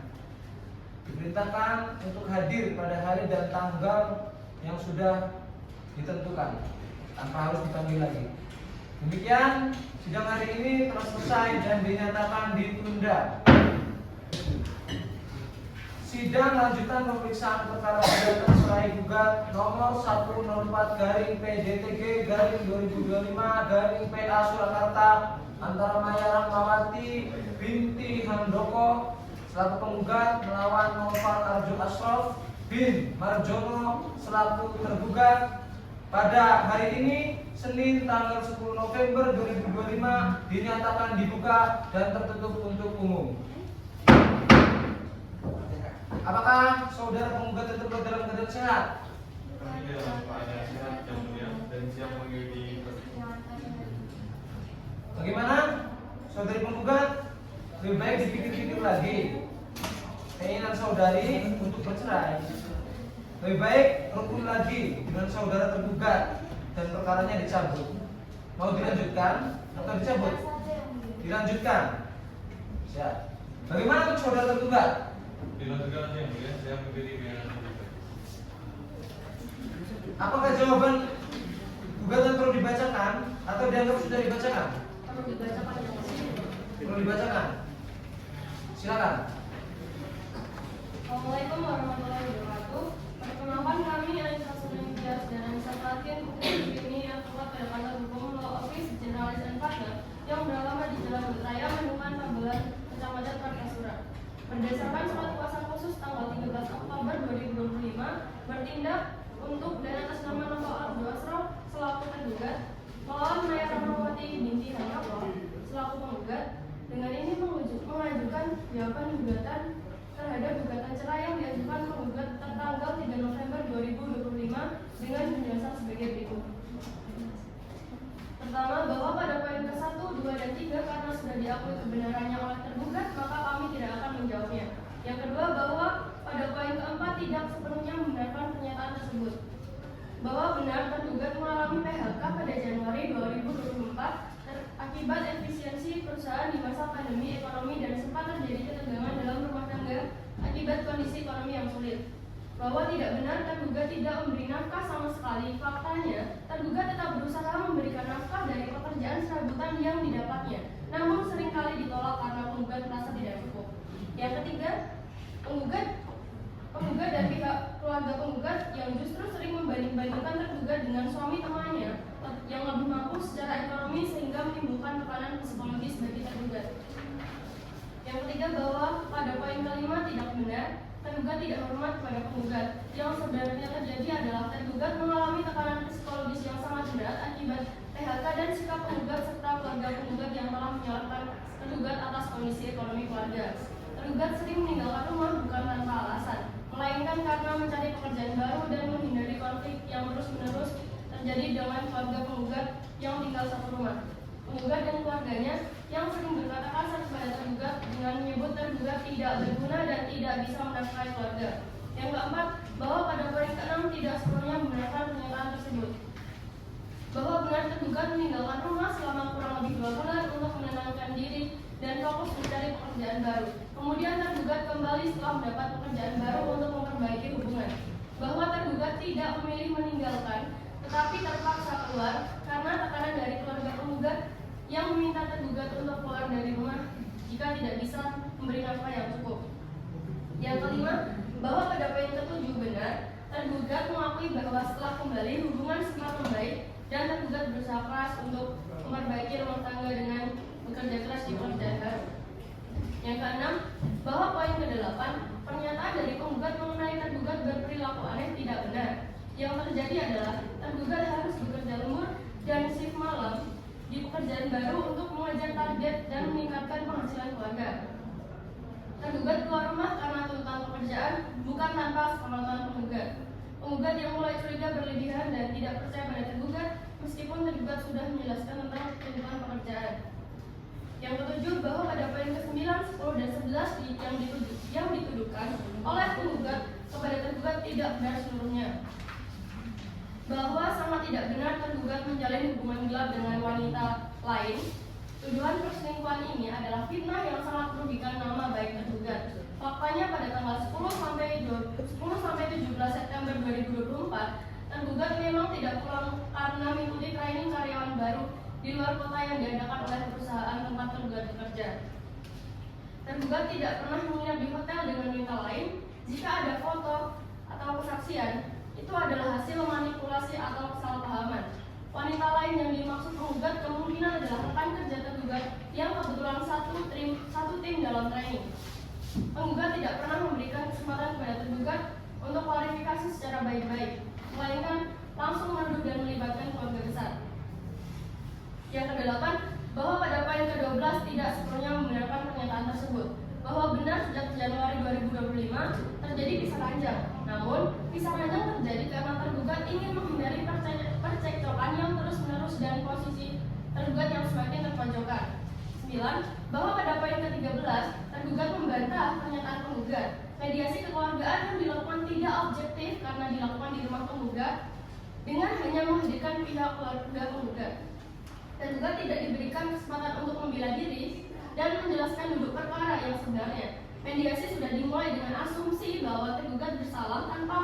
diperintahkan untuk hadir pada hari dan tanggal yang sudah ditentukan tanpa harus dipanggil lagi. Demikian, sidang hari ini telah selesai dan dinyatakan ditunda. Sidang lanjutan pemeriksaan perkara gugatan cerai gugat nomor 104-PJTG-2025-PA Surakarta antara Maya Rahmawati binti Handoko selaku penggugat melawan Noval Arjo Ashraf bin Marjono selaku tergugat pada hari ini Senin tanggal 10 November 2025 dinyatakan dibuka dan tertutup untuk umum. Apakah saudara penggugat tetap dalam keadaan sehat? Kami dalam keadaan sehat yang mulia dan siap mengikuti persidangan. Bagaimana? Saudari penggugat, lebih baik dipikir-pikir lagi keinginan saudari untuk bercerai. Lebih baik rukun lagi dengan saudara tergugat dan perkaranya dicabut. Mau dilanjutkan atau dicabut? Dilanjutkan. Siap. Bagaimana untuk saudara tergugat? Dilanjutkan saja yang mulia, saya mengikuti pilihan. Apakah jawaban gugatan perlu dibacakan atau dianggap sudah dibacakan? Perlu dibacakan yang Perlu dibacakan. Silakan. Assalamualaikum warahmatullahi wabarakatuh. Perkenalkan kami Anissa Sulintias dan Anissa Fatin ini yang keluar pada kantor hukum Law Office Generalis and Partner yang beralamat di Jalan Raya Menukan Tambelan, Kecamatan Kartasura. Berdasarkan surat kuasa khusus tanggal 13 Oktober 2025 bertindak untuk dan atas nama Noval Arjo Ashraf selaku tergugat melawan Maya Rahmawati binti Handoko selaku penggugat. Dengan ini mengajukan jawaban gugatan terhadap gugatan cerai yang diajukan penggugat tertanggal 3 November 2025 dengan penjelasan sebagai berikut. Pertama, bahwa pada poin ke-1, 2, dan 3 karena sudah diakui kebenarannya oleh tergugat, maka kami tidak akan menjawabnya. Yang kedua, bahwa pada poin ke-4 tidak sepenuhnya membenarkan pernyataan tersebut. Bahwa benar tergugat mengalami PHK pada Januari 2024 akibat efisiensi perusahaan di masa pandemi ekonomi dan sempat terjadi ketegangan dalam rumah tangga akibat kondisi ekonomi yang sulit. Bahwa tidak benar tergugat tidak memberi nafkah sama sekali. Faktanya, tergugat tetap berusaha memberikan nafkah dari pekerjaan serabutan yang didapatnya, namun seringkali ditolak karena penggugat merasa tidak cukup. Yang ketiga, penggugat dan pihak keluarga penggugat yang justru sering membanding-bandingkan tergugat dengan suami temannya yang lebih mampu secara ekonomi sehingga menimbulkan tekanan psikologis bagi tergugat. Yang ketiga, bahwa pada poin kelima tidak benar tergugat tidak hormat kepada penggugat. Yang sebenarnya terjadi adalah tergugat mengalami tekanan psikologis yang sangat berat akibat PHK dan sikap penggugat serta keluarga penggugat yang telah menyalahkan tergugat atas kondisi ekonomi keluarga. Tergugat sering meninggalkan rumah bukan tanpa alasan, melainkan karena mencari pekerjaan baru dan menghindari konflik yang terus-menerus terjadi dengan keluarga penggugat yang tinggal satu rumah. Penggugat dan keluarganya yang sering berkata kasar kepada tergugat dengan menyebut tergugat tidak berguna dan tidak bisa menafkahi keluarga. Yang keempat, bahwa pada poin ke-6 tidak sepenuhnya membenarkan pernyataan tersebut. Bahwa benar tergugat meninggalkan rumah selama kurang lebih 2 bulan untuk menenangkan diri dan fokus mencari pekerjaan baru. Kemudian tergugat kembali setelah mendapat pekerjaan baru untuk memperbaiki hubungan. bahwa tergugat tidak memilih meninggalkan, tetapi terpaksa keluar karena tekanan dari keluarga penggugat yang meminta tergugat untuk keluar dari rumah jika tidak bisa memberi nafkah yang cukup. Yang kelima, bahwa pada poin ke-7 benar, tergugat mengakui bahwa setelah kembali hubungan sempat membaik dan tergugat berusaha keras untuk memperbaiki rumah tangga dengan bekerja keras di pekerjaan baru. Yang keenam, bahwa poin ke-8, pernyataan dari penggugat mengenai tergugat berperilaku aneh tidak benar. Yang terjadi adalah tergugat harus bekerja lembur dan shift malam di pekerjaan baru untuk mengejar target dan meningkatkan penghasilan keluarga. Tergugat keluar rumah karena tuntutan pekerjaan, bukan tanpa sepengetahuan penggugat. Penggugat yang mulai curiga berlebihan dan tidak percaya pada tergugat, meskipun tergugat sudah menjelaskan tentang tuntutan pekerjaan. Yang ketujuh, bahwa pada poin ke-9, 10, dan 11 yang dituduhkan oleh penggugat kepada tergugat tidak benar seluruhnya. Bahwa sangat tidak benar tergugat menjalin hubungan gelap dengan wanita lain. Tuduhan perselingkuhan ini adalah fitnah yang sangat merugikan nama baik tergugat. Faktanya pada tanggal 10 sampai 17 September 2024, tergugat memang tidak pulang karena mengikuti training karyawan baru di luar kota yang diadakan oleh perusahaan tempat tergugat bekerja. Tergugat tidak pernah menginap di hotel dengan wanita lain. Jika ada foto atau kesaksian, itu adalah hasil manipulasi atau kesalahpahaman. Wanita lain yang dimaksud penggugat kemungkinan adalah rekan kerja tergugat yang kebetulan satu tim dalam training. Penggugat tidak pernah memberikan kesempatan kepada tergugat untuk klarifikasi secara baik-baik, melainkan langsung menuduh dan melibatkan keluarga besar. Yang kedelapan, bahwa pada poin ke-12 tidak sepenuhnya membenarkan pernyataan tersebut, bahwa benar sejak Januari 2025 terjadi pisah ranjang. Namun, pisah ranjang terjadi karena tergugat ingin menghindari percekcokan yang terus-menerus dan posisi tergugat yang semakin terpojokkan. 9. Bahwa pada poin ke-13, tergugat membantah pernyataan penggugat. Mediasi kekeluargaan yang dilakukan tidak objektif karena dilakukan di rumah penggugat dengan hanya menghadirkan pihak keluarga penggugat. Tergugat tidak diberikan kesempatan untuk membela diri dan menjelaskan duduk perkara yang sebenarnya. Mediasi sudah dimulai dengan asumsi bahwa tergugat bersalah tanpa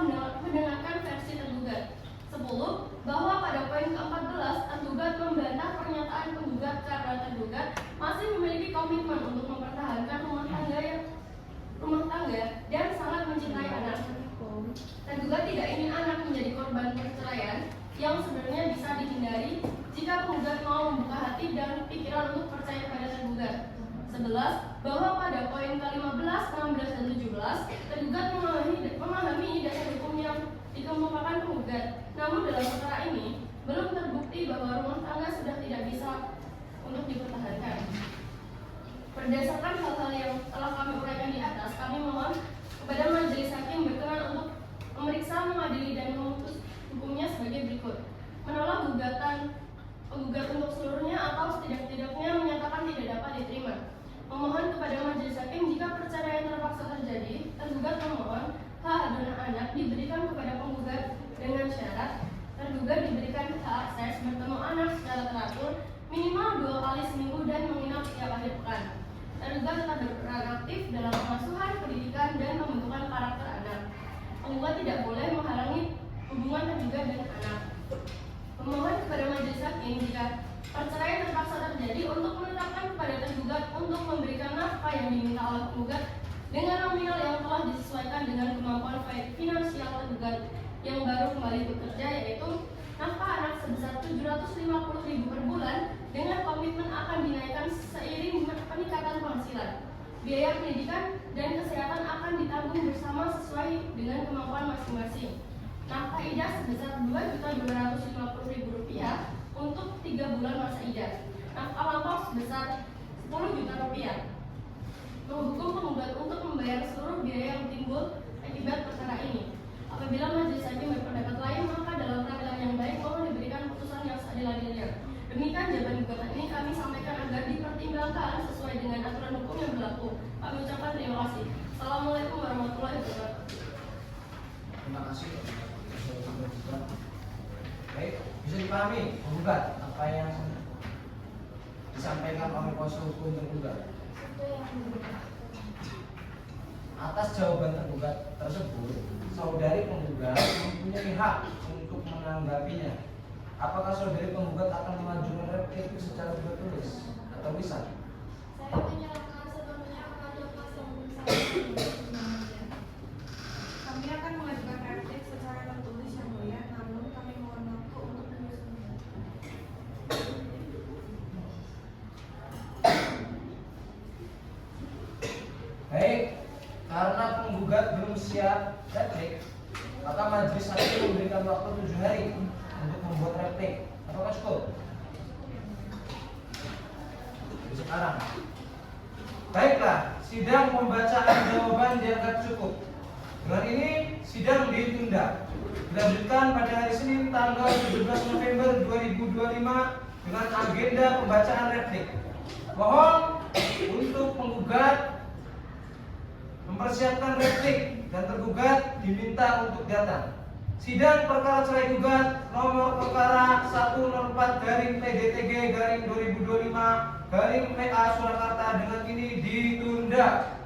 mendengarkan versi tergugat. 10. Bahwa pada poin ke-14, tergugat membantah pernyataan penggugat karena tergugat masih memiliki komitmen untuk mempertahankan rumah tangga dan sangat mencintai anak. Tergugat tidak ingin anak menjadi korban perceraian yang sebenarnya bisa dihindari jika penggugat mau membuka hati dan pikiran untuk percaya pada tergugat. 11. Bahwa pada poin ke-15, 16, dan 17, tergugat memahami dasar hukum yang dikemukakan penggugat. Namun dalam perkara ini, belum terbukti bahwa rumah tangga sudah tidak bisa untuk dipertahankan. Berdasarkan hal-hal yang telah kami uraikan di atas, kami mohon kepada majelis hakim berkenan untuk memeriksa, mengadili, dan memutus hukumnya sebagai berikut. Menolak gugatan penggugat untuk seluruhnya atau setidak-tidaknya menyatakan tidak dapat diterima. Memohon kepada majelis hakim jika perceraian terpaksa terjadi, tergugat memohon hak adunan anak diberikan kepada penggugat dengan syarat tergugat diberikan hak akses bertemu anak secara teratur minimal 2 kali seminggu dan menginap setiap akhir pekan. Tergugat tetap berperan aktif dalam pengasuhan, pendidikan, dan pembentukan karakter anak. Penggugat tidak boleh menghalangi hubungan tergugat dengan anak. Memohon kepada majelis hakim jika perceraian terpaksa terjadi untuk menetapkan kepada tergugat untuk memberikan nafkah yang diminta oleh penggugat dengan nominal yang telah disesuaikan dengan kemampuan finansial tergugat yang baru kembali bekerja, yaitu nafkah anak sebesar 750.000 per bulan dengan komitmen akan dinaikkan seiring peningkatan penghasilan. Biaya pendidikan dan kesehatan akan ditanggung bersama sesuai dengan kemampuan masing-masing. Nafkah idah sebesar Rp2.250.000 untuk 3 bulan masa idah. Nafkah lampau sebesar Rp10 juta. Menghukum penggugat untuk membayar seluruh biaya yang timbul akibat perkara ini. Apabila majelis hakim berpendapat lain, maka dalam peradilan yang baik mohon diberikan putusan yang seadil-adilnya. Demikian jawaban gugatan ini kami sampaikan agar dipertimbangkan sesuai dengan aturan hukum yang berlaku. Kami ucapkan terima kasih. Assalamualaikum warahmatullahi wabarakatuh. Terima kasih. Baik, bisa dipahami penggugat apa yang disampaikan oleh kuasa hukum tergugat? Atas jawaban tergugat tersebut, saudari penggugat mempunyai hak untuk menanggapinya. Apakah saudari penggugat akan mengajukan replik secara tertulis atau lisan? Saya menyerahkan sepenuhnya kepada kuasa hukum saya. Kami akan mengajukan replik secara tertulis yang mulia, namun kami mohon waktu untuk menyusunnya. Baik, karena penggugat belum siap replik, maka majelis hakim memberikan waktu 7 hari untuk membuat replik. Apakah cukup? Sekarang. Baiklah, sidang pembacaan jawaban dianggap cukup. Dengan ini sidang ditunda. Dilanjutkan pada hari Senin tanggal 17 November 2025 dengan agenda pembacaan replik. Mohon untuk penggugat mempersiapkan replik dan tergugat diminta untuk datang. Sidang perkara cerai gugat nomor perkara 104/PDTG/2025/PA Surakarta dengan ini ditunda.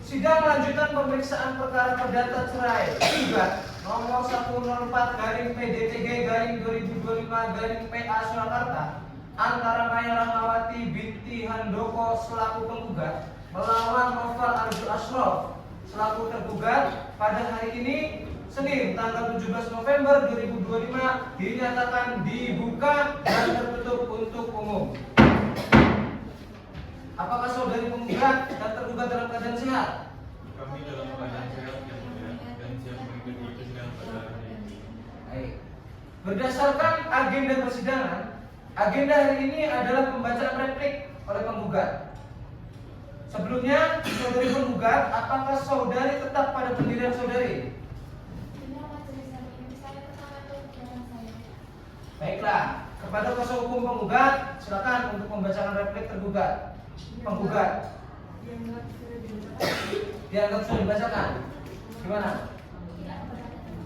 Sidang lanjutan pemeriksaan perkara perdata cerai gugat nomor 104/PDTG/2025/PA Surakarta antara Maya Rahmawati binti Handoko selaku penggugat melawan Noval Arju Ashraf selaku tergugat pada hari ini Senin tanggal 17 November 2025 dinyatakan dibuka dan tertutup untuk umum. Apakah saudari penggugat dan tergugat dalam keadaan sehat? Kami dalam keadaan sehat yang mulia dan siap mengikuti persidangan pada hari ini. Baik. Berdasarkan agenda persidangan, agenda hari ini adalah pembacaan replik oleh penggugat. Sebelumnya, saudari penggugat, apakah saudari tetap pada pendirian saudari? Benar majelis hakim, saya tetap pada pendirian saya. Baiklah, kepada kuasa hukum penggugat, silakan untuk membacakan replik tergugat. Penggugat dianggap sudah dibacakan. Gimana?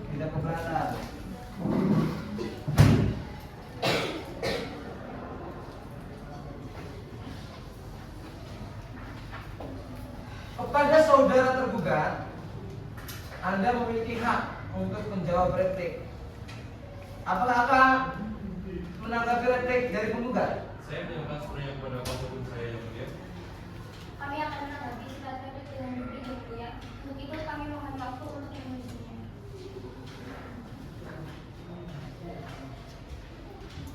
Tidak keberatan. Kepada saudara tergugat, Anda memiliki hak untuk menjawab replik. Apakah akan menanggapi replik dari penggugat? Saya menyerahkan sepenuhnya kepada kuasa hukum saya yang mulia. Kami akan menanggapi sifat replik dengan bukti yang mulia. Untuk itu kami mohon waktu untuk menyusunnya.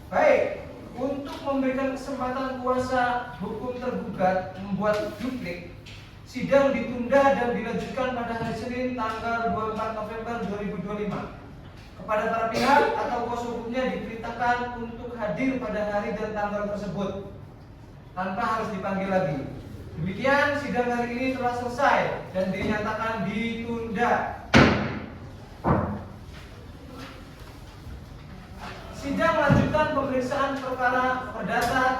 Baik, untuk memberikan kesempatan kuasa hukum tergugat membuat duplik, sidang ditunda dan dilanjutkan pada hari Senin tanggal 24 November 2025. Kepada para pihak atau kuasa hukumnya diperintahkan untuk hadir pada hari dan tanggal tersebut tanpa harus dipanggil lagi. Demikian sidang hari ini telah selesai dan dinyatakan ditunda. Sidang lanjutan pemeriksaan perkara perdata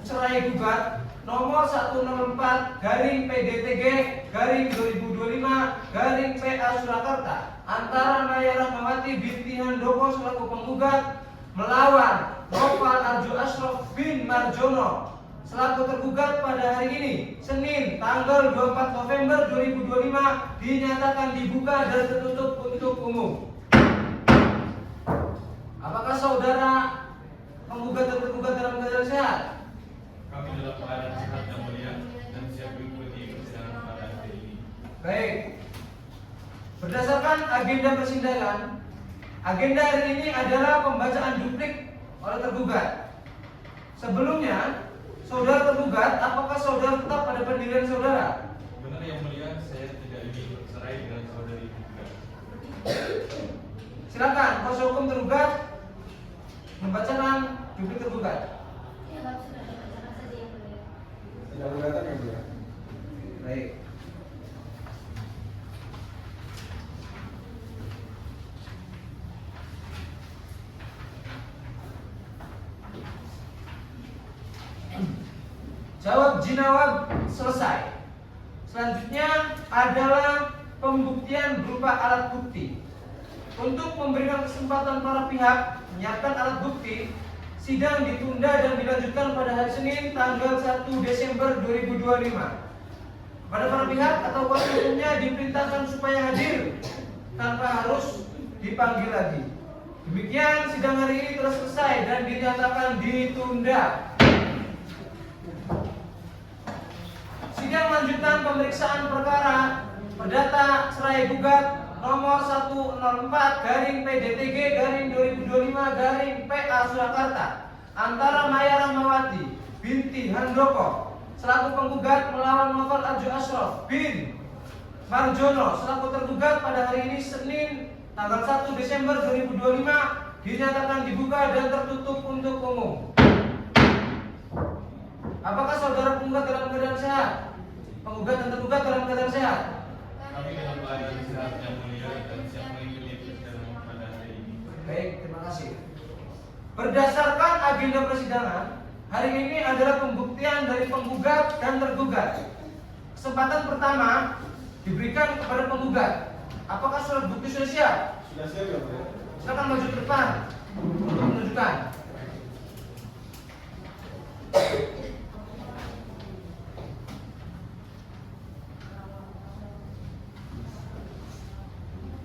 cerai gugat nomor 104/PDTG/2025/PA Surakarta antara Maya Rahmawati binti Handoko selaku penggugat melawan Noval Arju Ashraf bin Marjono selaku tergugat pada hari ini Senin tanggal 24 November 2025 dinyatakan dibuka dan tertutup untuk umum. Apakah saudara penggugat dan tergugat dalam keadaan sehat? Kami dalam keadaan sehat yang mulia dan siap mengikuti persidangan pada hari ini. Baik. Berdasarkan agenda persidangan, agenda hari ini adalah pembacaan duplik oleh tergugat. Sebelumnya, saudara tergugat, apakah saudara tetap pada pendirian saudara? Benar yang mulia, saya tidak ingin bercerai dengan saudari penggugat. Silakan, kuasa hukum tergugat membacakan duplik tergugat. Ya, Bapak sudah dibacakan saja yang mulia. Tidak keberatan yang mulia. Baik. Jawab jinawab selesai. Selanjutnya adalah pembuktian berupa alat bukti. Untuk memberikan kesempatan para pihak menyiapkan alat bukti, Sidang ditunda dan dilanjutkan pada hari Senin tanggal 1 Desember 2025. Pada para pihak atau kuasa hukumnya diperintahkan supaya hadir tanpa harus dipanggil lagi. Demikian sidang hari ini telah selesai dan dinyatakan ditunda. Sidang lanjutan pemeriksaan perkara perdata cerai gugat nomor 104/PDTG/2025/PA Surakarta antara Maya Rahmawati binti Handoko selaku penggugat melawan Novel Arjo Ashraf bin Marjono selaku tergugat pada hari ini Senin tanggal 1 Desember 2025 dinyatakan dibuka dan tertutup untuk umum. Apakah saudara penggugat dalam keadaan sehat? Penggugat dan tergugat dalam keadaan sehat? Kami dalam keadaan sehat yang mulia dan siap mengikuti persidangan pada hari ini. Baik, terima kasih. Berdasarkan agenda persidangan, hari ini adalah pembuktian dari penggugat dan tergugat. Kesempatan pertama diberikan kepada penggugat. Apakah surat bukti sudah siap? Sudah siap ya, Pak? Silakan maju ke depan untuk menunjukkan.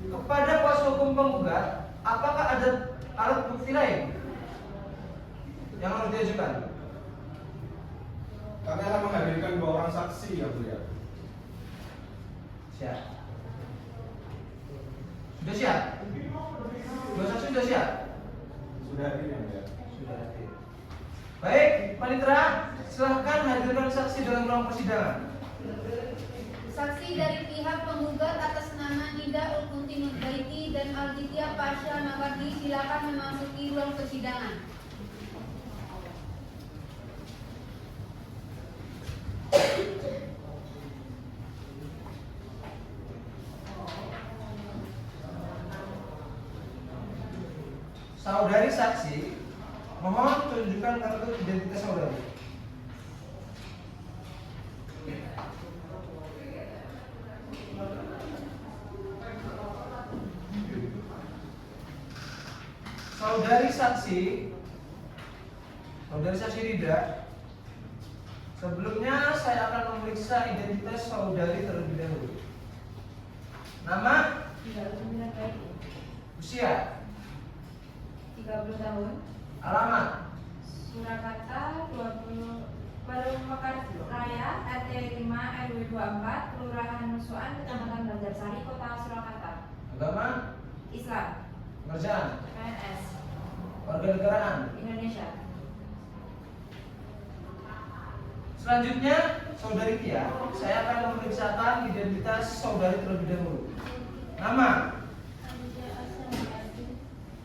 Kepada kuasa hukum penggugat, apakah ada alat bukti lain yang harus diajukan? Kami akan menghadirkan 2 orang saksi yang mulia. Siap. Sudah siap? 2 saksi sudah siap? Sudah hadir yang mulia. Sudah hadir. Baik, panitera, silahkan hadirkan saksi dalam ruang persidangan. Saksi dari pihak penggugat atas nama Nida Ulkunti Nurbaiti dan Alditya Pasha Nawardi silakan memasuki ruang persidangan. Saudari saksi, mohon tunjukkan kartu identitas saudari. Saudari saksi Rida, sebelumnya saya akan memeriksa identitas saudari terlebih dahulu. Nama, usia, 30 tahun, alamat, Surakarta 20 Mekar Raya, RT 5 RW 24, Kelurahan Nusuan, Kecamatan Banjarsari, Kota Surakarta. agama, Islam, pekerjaan, PNS, warga negaraan. Indonesia. Selanjutnya, saudari Tia, saya akan memeriksakan identitas saudari terlebih dahulu. Nama,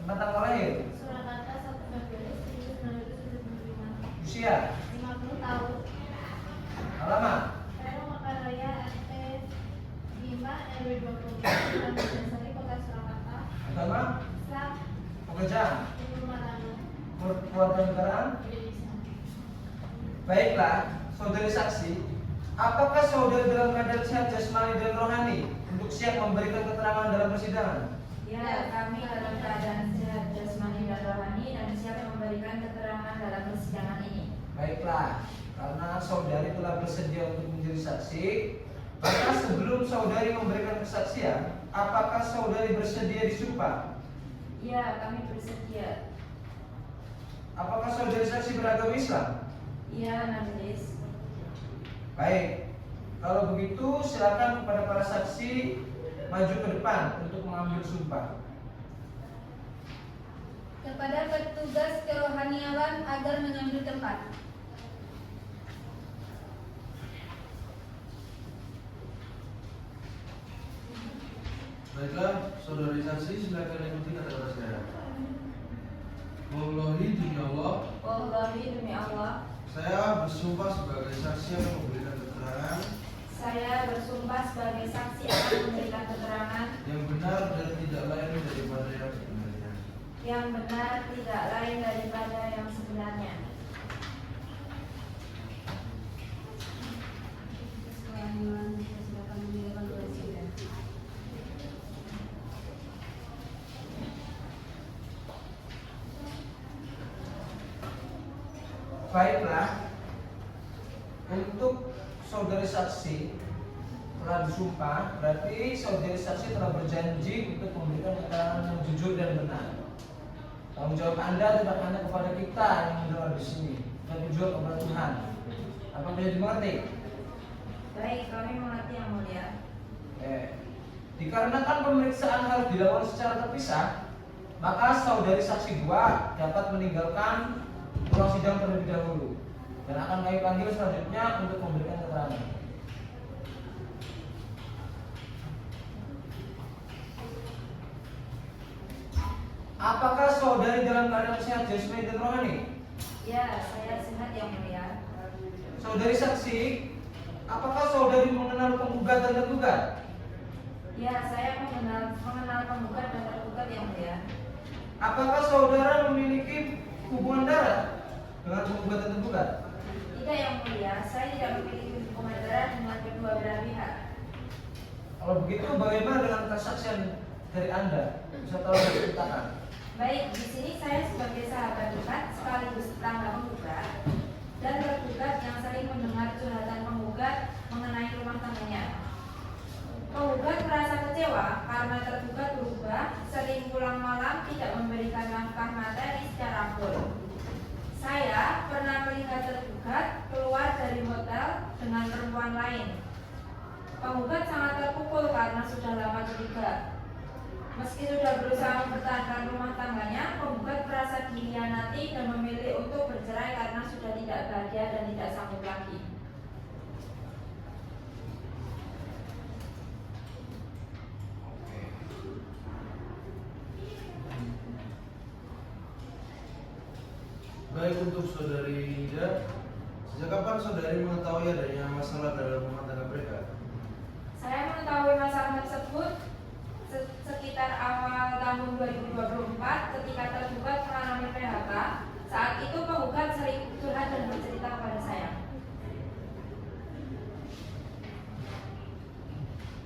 tempat tanggal lahir, Surakarta 1 Februari 1975. usia, 50 tahun. alamat, Raya Mekar Raya, RT 5 RW 24, Kelurahan Banjarsari, Kota Surakarta. agama, Islam, pekerjaan, ibu rumah tangga, warga negaraan. Indonesia. Baiklah, saudari saksi, apakah saudari dalam keadaan sehat jasmani dan rohani untuk siap memberikan keterangan dalam persidangan? Ya, kami dalam keadaan sehat jasmani dan rohani dan siap memberikan keterangan dalam persidangan ini. Baiklah, karena saudari telah bersedia untuk menjadi saksi, maka sebelum saudari memberikan kesaksian, apakah saudari bersedia disumpah? Ya, kami bersedia. Apakah saudari saksi beragama Islam? Ya, majelis. Baik, kalau begitu silakan kepada para saksi maju ke depan untuk mengambil sumpah. Kepada petugas kerohaniawan agar mengambil tempat. Baiklah, saudari saksi silakan ikuti kata-kata saya. Wallahi demi Allah, Wallahi demi Allah, saya bersumpah sebagai saksi yang memberikan keterangan saya bersumpah sebagai saksi akan memberikan keterangan yang benar dan tidak lain daripada yang sebenarnya. yang benar, tidak lain daripada yang sebenarnya. Silakan memilihkan presiden. Baiklah, untuk saudari saksi telah disumpah, berarti saudari saksi telah berjanji untuk memberikan keterangan yang jujur dan benar. Tanggung jawab Anda tidak hanya kepada kita yang mendengar di sini, tapi juga kepada Tuhan. Apakah bisa dimengerti? Baik, kami mengerti yang mulia. Dikarenakan pemeriksaan harus dilakukan secara terpisah, maka saudari saksi 2 dapat meninggalkan ruang sidang terlebih dahulu dan akan kami panggil selanjutnya untuk memberikan keterangan. Apakah saudari dalam keadaan sehat jasmani dan rohani? Ya, saya sehat yang mulia. Saudari saksi, apakah saudari mengenal penggugat dan tergugat? Ya, saya mengenal penggugat dan tergugat yang mulia. Apakah saudara memiliki hubungan darah dengan penggugat dan tergugat? Tidak yang mulia, saya tidak memiliki hubungan darah dengan kedua belah pihak. Kalau begitu, bagaimana dengan kesaksian dari Anda? Bisa tolong diceritakan? Baik, di sini saya sebagai sahabat dekat sekaligus tetangga penggugat dan tergugat yang sering mendengar curhatan penggugat mengenai rumah tangganya. Penggugat merasa kecewa karena tergugat berubah, sering pulang malam tidak memberikan nafkah materi secara full. Saya pernah melihat tergugat keluar dari hotel dengan perempuan lain. Penggugat sangat terpukul karena sudah lama curiga. Meski sudah berusaha mempertahankan rumah tangganya, penggugat merasa dikhianati dan memilih untuk bercerai karena sudah tidak bahagia dan tidak sanggup lagi. Baik, untuk saudari Ida, sejak kapan saudari mengetahui adanya masalah dalam rumah tangga mereka? Saya mengetahui masalah tersebut sekitar awal tahun 2024 ketika tergugat mengalami PHK. Saat itu penggugat sering curhat dan bercerita kepada saya.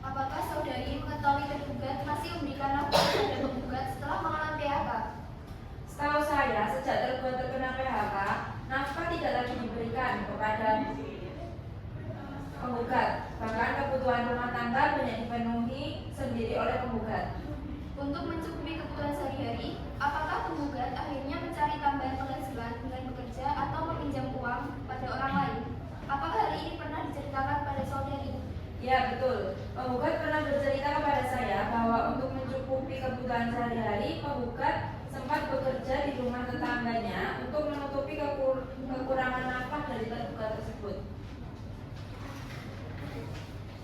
Apakah saudari mengetahui tergugat masih memberikan nafkah kepada penggugat setelah mengalami PHK? Setahu saya, sejak tergugat terkena PHK, nafkah tidak lagi diberikan kepada penggugat. Bahkan kebutuhan rumah tangga banyak dipenuhi sendiri oleh penggugat. Untuk mencukupi kebutuhan sehari-hari, apakah penggugat akhirnya mencari tambahan penghasilan dengan bekerja atau meminjam uang pada orang lain? Apakah hal ini pernah diceritakan pada saudari? Ya, betul. Penggugat pernah bercerita kepada saya bahwa untuk mencukupi kebutuhan sehari-hari, penggugat sempat bekerja di rumah tetangganya untuk menutupi kekurangan nafkah dari tergugat tersebut.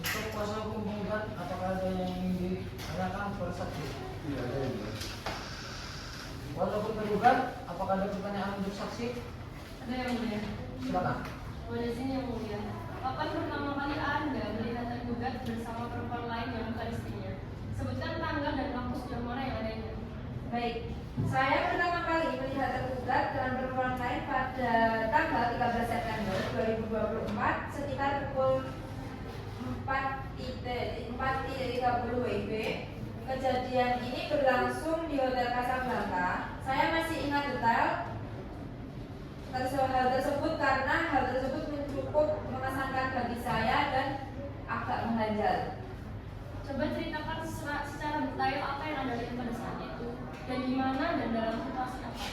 Untuk kuasa hukum penggugat, apakah ada yang ingin ditanyakan kepada saksi? Tidak ada yang jelas. Kuasa hukum tergugat, apakah ada pertanyaan untuk saksi? Ada yang mulia. Silakan. Pada sini yang mulia. Kapan pertama kali Anda melihat tergugat bersama perempuan lain yang bukan istrinya? Sebutkan tanggal dan kampus yang mana yang adanya. Baik, saya pertama kali melihat tergugat dengan perempuan lain pada tanggal 13 September 2024 sekitar pukul 4.30 WIB. Kejadian ini berlangsung di Hotel Casablanca. Saya masih ingat detail hal tersebut karena hal tersebut cukup mengesankan bagi saya dan agak mengganjal. Coba ceritakan secara detail apa yang Anda lihat pada saat itu dan di mana dan dalam situasi apa.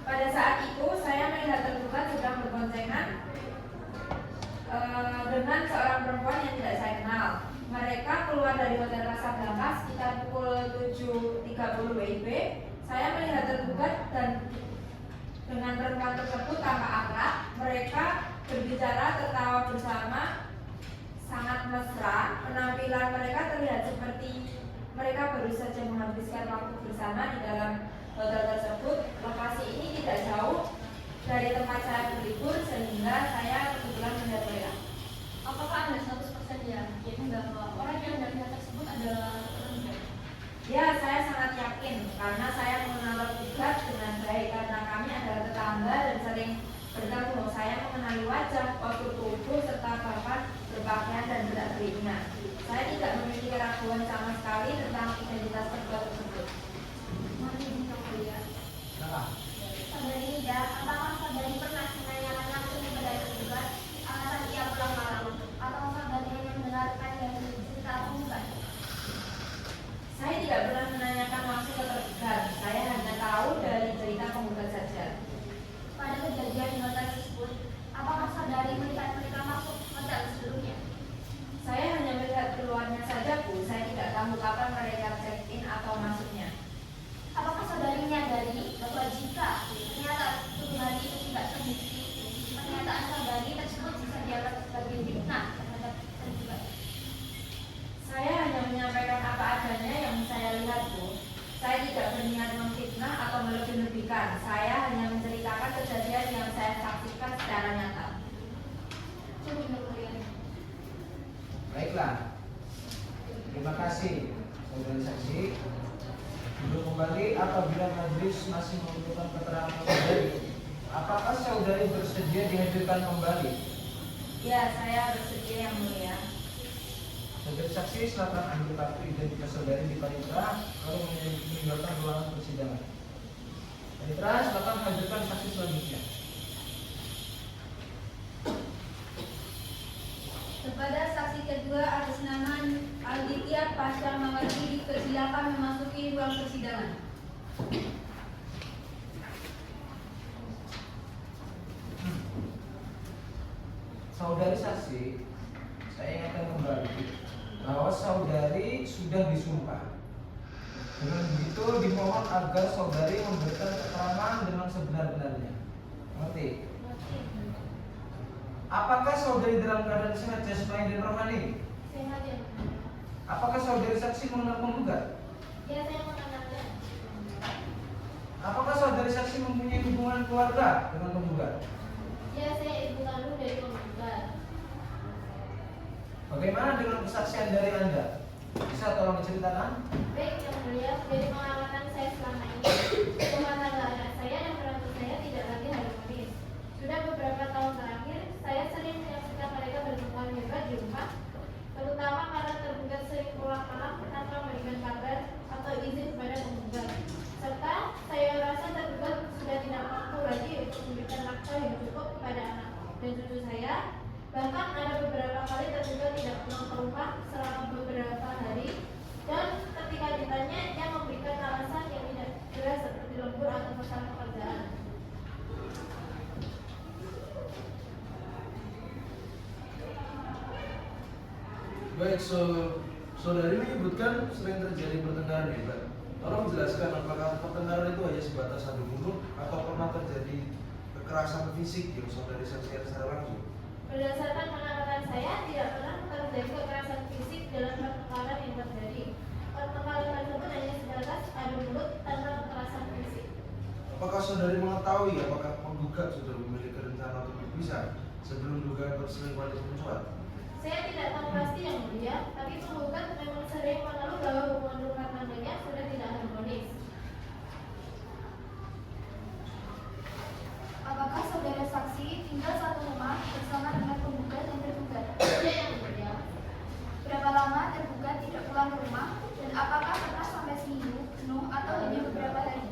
Pada saat itu saya melihat tergugat sedang berboncengan dengan seorang perempuan yang tidak saya kenal. Mereka keluar dari Hotel Casablanca sekitar pukul 7.30 WIB. Saya melihat tergugat dan dengan perempuan tersebut tanpa akrab. Mereka berbicara tertawa bersama sangat mesra. Penampilan mereka terlihat seperti mereka baru saja menghabiskan waktu bersama di dalam hotel tersebut. Lokasi ini tidak jauh dari tempat saya berlibur sehingga saya kebetulan melihat mereka. Apakah Anda 100% yakin bahwa orang yang Anda lihat tersebut adalah tergugat? Ya, saya sangat yakin karena saya mengenal tergugat dengan baik karena kami adalah tetangga dan sering bertemu. Saya mengenali wajah, postur tubuh, serta bahkan berpakaian dan berak keringat. Saya tidak memiliki keraguan sama sekali tentang identitas tergugat tersebut. Mohon izin yang mulia. Silakan. Saudari Ida, apakah saudari pernah menanyakan Baiklah. Terima kasih saudari saksi. Duduk kembali apabila majelis masih membutuhkan keterangan saudari. Apakah saudari bersedia dihadirkan kembali? Ya, saya bersedia yang mulia. Saudari saksi, silakan ambil kartu identitas saudari di panitera lalu meninggalkan ruangan persidangan. Panitera, silakan hadirkan saksi selanjutnya. Kepada saksi kedua atas nama Alditya Pasha Mawati dipersilakan memasuki ruang persidangan. Saudari saksi, saya ingatkan kembali bahwa saudari sudah disumpah. Dengan begitu dimohon agar saudari memberikan keterangan dengan sebenar-benarnya. Mengerti? Apakah saudari dalam keadaan sehat jasmani dan rohani? Sehat ya. Apakah saudari saksi mengenal penggugat? Ya, saya mengenalnya. Apakah saudari saksi mempunyai hubungan keluarga dengan penggugat? Ya, saya ibu kandung dari penggugat. Bagaimana dengan kesaksian dari Anda? Bisa tolong diceritakan? Baik, yang mulia, dari pengamatan saya selama ini, rumah tangga anak saya dan menantu saya tidak lagi harmonis. Sudah beberapa tahun terakhir, saya sering menyaksikan mereka bertengkar hebat di rumah, terutama karena tergugat sering pulang malam tanpa memberikan kabar atau izin kepada penggugat. Serta saya rasa tergugat sudah tidak mampu lagi untuk memberikan nafkah yang cukup kepada anak dan cucu saya. Bahkan ada beberapa kali tergugat tidak pulang ke rumah selama beberapa hari, dan ketika ditanya, dia memberikan alasan yang tidak jelas seperti lembur atau masalah pekerjaan. Baik, saudari menyebutkan sering terjadi pertengkaran hebat. Tolong jelaskan apakah pertengkaran itu hanya sebatas adu mulut atau pernah terjadi kekerasan fisik yang saudari saksikan secara langsung? Berdasarkan pengamatan saya, tidak pernah terjadi kekerasan fisik dalam pertengkaran yang terjadi. Pertengkaran tersebut hanya sebatas adu mulut tanpa kekerasan fisik. Apakah saudari mengetahui apakah penggugat sudah memiliki rencana untuk berpisah sebelum dugaan perselingkuhan itu mencuat? Saya tidak tahu pasti yang mulia, tapi penggugat memang sering mengeluh bahwa hubungan rumah tangganya sudah tidak harmonis. Apakah saudara saksi tinggal satu rumah bersama dengan penggugat dan tergugat? Iya yang mulia. Berapa lama tergugat tidak pulang ke rumah? Dan apakah pernah sampai seminggu penuh atau hanya beberapa hari?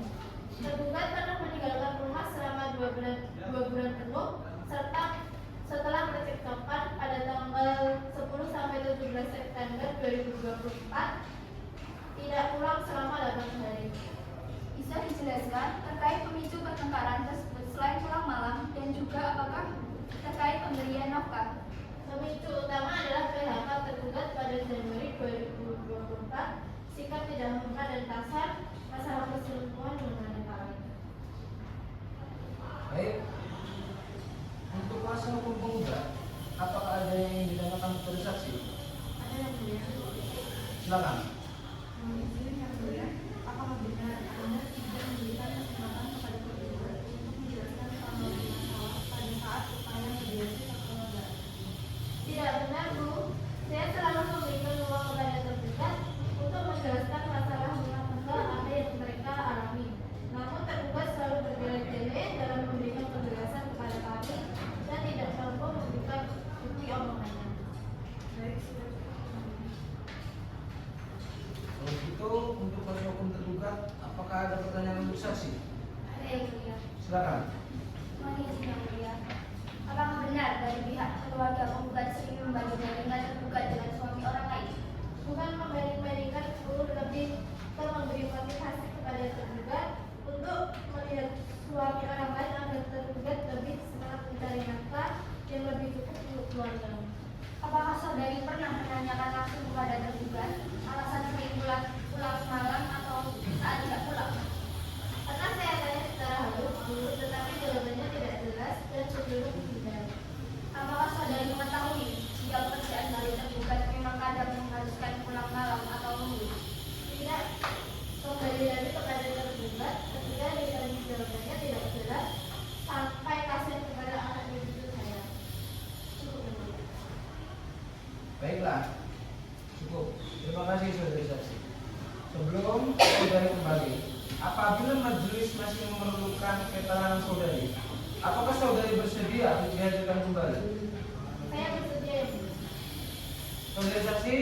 Tergugat pernah meninggalkan rumah selama 2 bulan penuh, serta setelah percekcokan pada tanggal 10 sampai 17 September 2024 tidak pulang selama 8 hari. Bisa dijelaskan terkait pemicu pertengkaran tersebut selain pulang malam dan juga apakah terkait pemberian nafkah? Pemicu utama adalah PHK tergugat pada Januari 2024, sikap tidak memeka dan kasar, masalah perselingkuhan dengan wanita lain. Baik. Untuk kuasa hukum penggugat, apakah ada yang ingin ditanyakan kepada saksi? Ada yang mulia. Silakan. Mohon izin yang mulia, apakah benar Anda tidak memberikan kesempatan kepada penggugat untuk menjelaskan kronologi masalah pada saat upaya mediasi keluarga? Tidak benar, Bu. Saya selalu memberikan ruang kepada tergugat untuk menjelaskan masalah rumah tangga apa yang mereka alami. Namun tergugat selalu bertele-tele dalam memberikan penjelasan kepada kami dan tidak mampu memberikan bukti omongannya. Baik, sudah cukup. Kalau gitu, untuk kuasa hukum tergugat, apakah ada pertanyaan untuk saksi? Ada yang mulia. Silakan. Mohon izin yang mulia. Apakah benar dari pihak keluarga penggugat sering membanding-bandingkan tergugat dengan suami orang lain? Bukan membanding-bandingkan, Bu, lebih ke memberi motivasi kepada tergugat untuk melihat suami orang lain agar tergugat lebih semangat mencari nafkah yang lebih cukup untuk keluarga. Apakah saudari pernah menanyakan langsung kepada tergugat alasan sering pulang malam atau saat tidak pulang? Pernah saya tanya secara halus, Bu, tetapi jawabannya tidak jelas dan cenderung tidak. Apakah saudari mengetahui jika pekerjaan dari tergugat memang kadang mengharuskan pulang malam atau minggu? Tidak, kembali lagi kepada tergugat ketika ditanya jawabannya tidak jelas sampai kasihan kepada anak dan cucu saya. Cukup, Bu. Baiklah, cukup. Terima kasih saudari saksi. Sebelum saudari kembali, apabila majelis masih memerlukan keterangan saudari, apakah saudari bersedia untuk dihadirkan kembali? Saya bersedia ya Bu. Saudari saksi,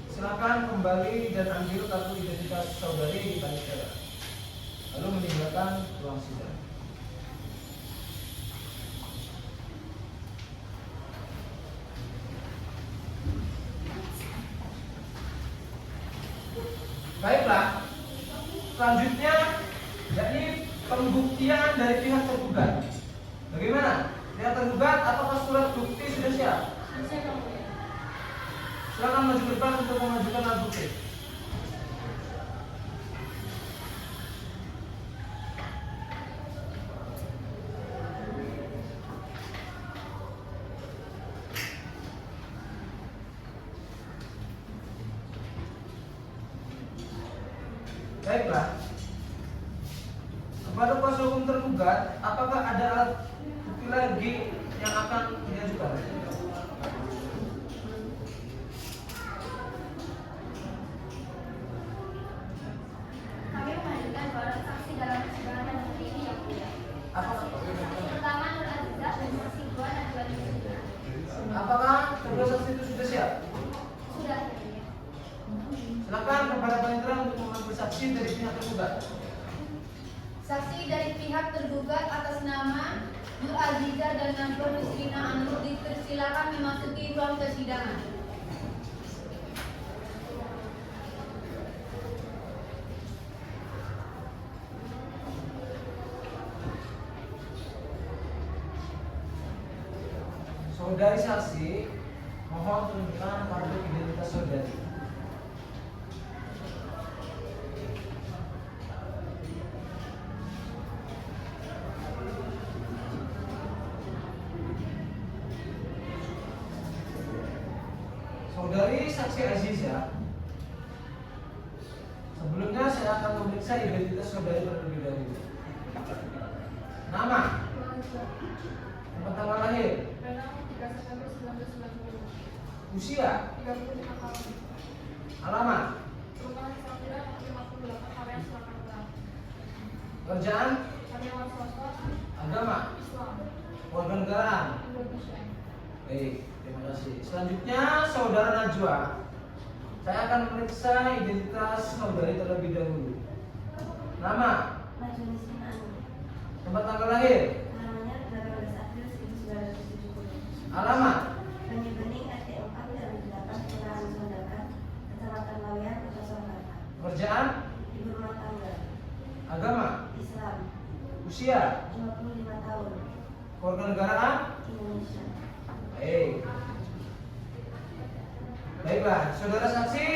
silakan kembali dan ambil kartu identitas saudari di panitia, lalu meninggalkan ruang sidang. Baiklah, selanjutnya yakni pembuktian dari pihak tergugat. Bagaimana? Pihak tergugat, apakah surat bukti sudah siap? Saya yang mulia. Silakan maju ke depan untuk mengajukan alat bukti. Baiklah, kepada kuasa hukum tergugat, apakah ada alat bukti lagi yang akan diajukan? Kami menghadirkan dua saksi dalam persidangan pada hari ini yang mulia. Apakah, Saksi pertama Nur Azizah dan saksi kedua Najwa Nisrina. apakah kedua saksi itu sudah siap? Sudah ya mulia. Silakan kepada panitera untuk memanggil saksi dari pihak tergugat. Saksi dari pihak tergugat atas nama Nur Azizah dan Najwa Nisrina Anur dipersilakan memasuki ruang persidangan. Saudari saksi, mohon tunjukkan kartu identitas saudari. Saudari saksi Azizah, sebelumnya saya akan memeriksa identitas saudari terlebih dahulu. Nama, tempat tanggal lahir, Renang 3 September 1995. usia, 35 tahun. alamat, Perumahan Sapira 58 area Selatan Barat. kerjaan, Karyawan swasta. agama, Islam. warga negaraan. Indonesia. Baik, terima kasih. Selanjutnya saudara Najwa, saya akan memeriksa identitas saudari terlebih dahulu. Nama, Najwa Nisrina Anur. tempat tanggal lahir, Namanya 18 April 1970. alamat, Benih-benih RT 4 RW 8 Kelurahan Sondakan, Kecamatan Laweyan, Kota Surakarta. pekerjaan, Ibu rumah tangga, agama, Islam, usia, 25 tahun, warga negaraan. Indonesia. Baik. Baiklah, saudara saksi,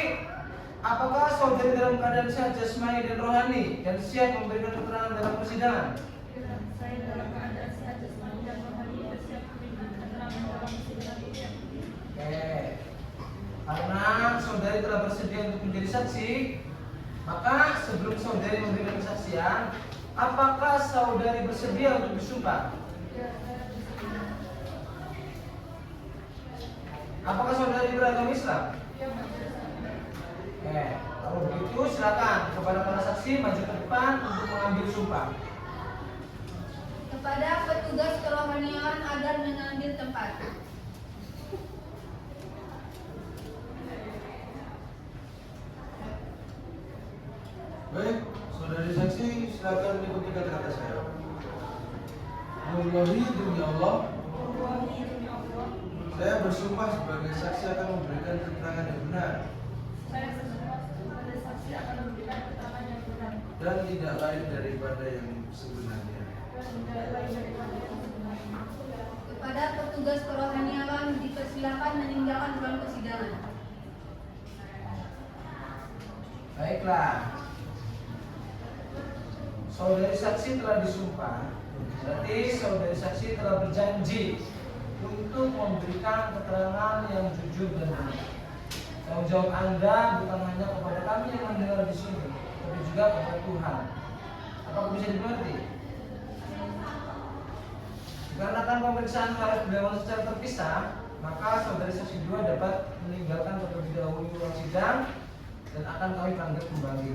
apakah saudari dalam keadaan sehat jasmani dan rohani dan siap memberikan keterangan dalam persidangan? Saya dalam keadaan sehat jasmani dan rohani dan siap memberikan keterangan dalam persidangan ini. Oke. Karena saudari telah bersedia untuk menjadi saksi, maka sebelum saudari memberikan kesaksian, apakah saudari bersedia untuk disumpah? Apakah saudari beragama Islam? Oke, kalau begitu silakan kepada para saksi maju ke depan untuk mengambil sumpah. Kepada petugas kerohanian agar mengambil tempat. Baik, saudari saksi, silakan mengikuti kata-kata saya. Wallahi demi Allah, saya bersumpah sebagai saksi akan memberikan keterangan yang benar Saya bersumpah sebagai saksi akan memberikan keterangan yang benar dan tidak lain daripada yang sebenarnya. dan tidak lain daripada yang sebenarnya. Kepada petugas kerohanian dipersilakan meninggalkan ruang persidangan. Baiklah. Saudari saksi telah disumpah. Berarti saudari saksi telah berjanji untuk memberikan keterangan yang jujur dan benar. Tanggung jawab Anda bukan hanya kepada kami yang mendengar di sini, tapi juga kepada Tuhan. Apakah bisa dimengerti? Dikarenakan pemeriksaan harus dilakukan secara terpisah, maka saudari saksi 2 dapat meninggalkan terlebih dahulu ruang sidang dan akan kami panggil kembali.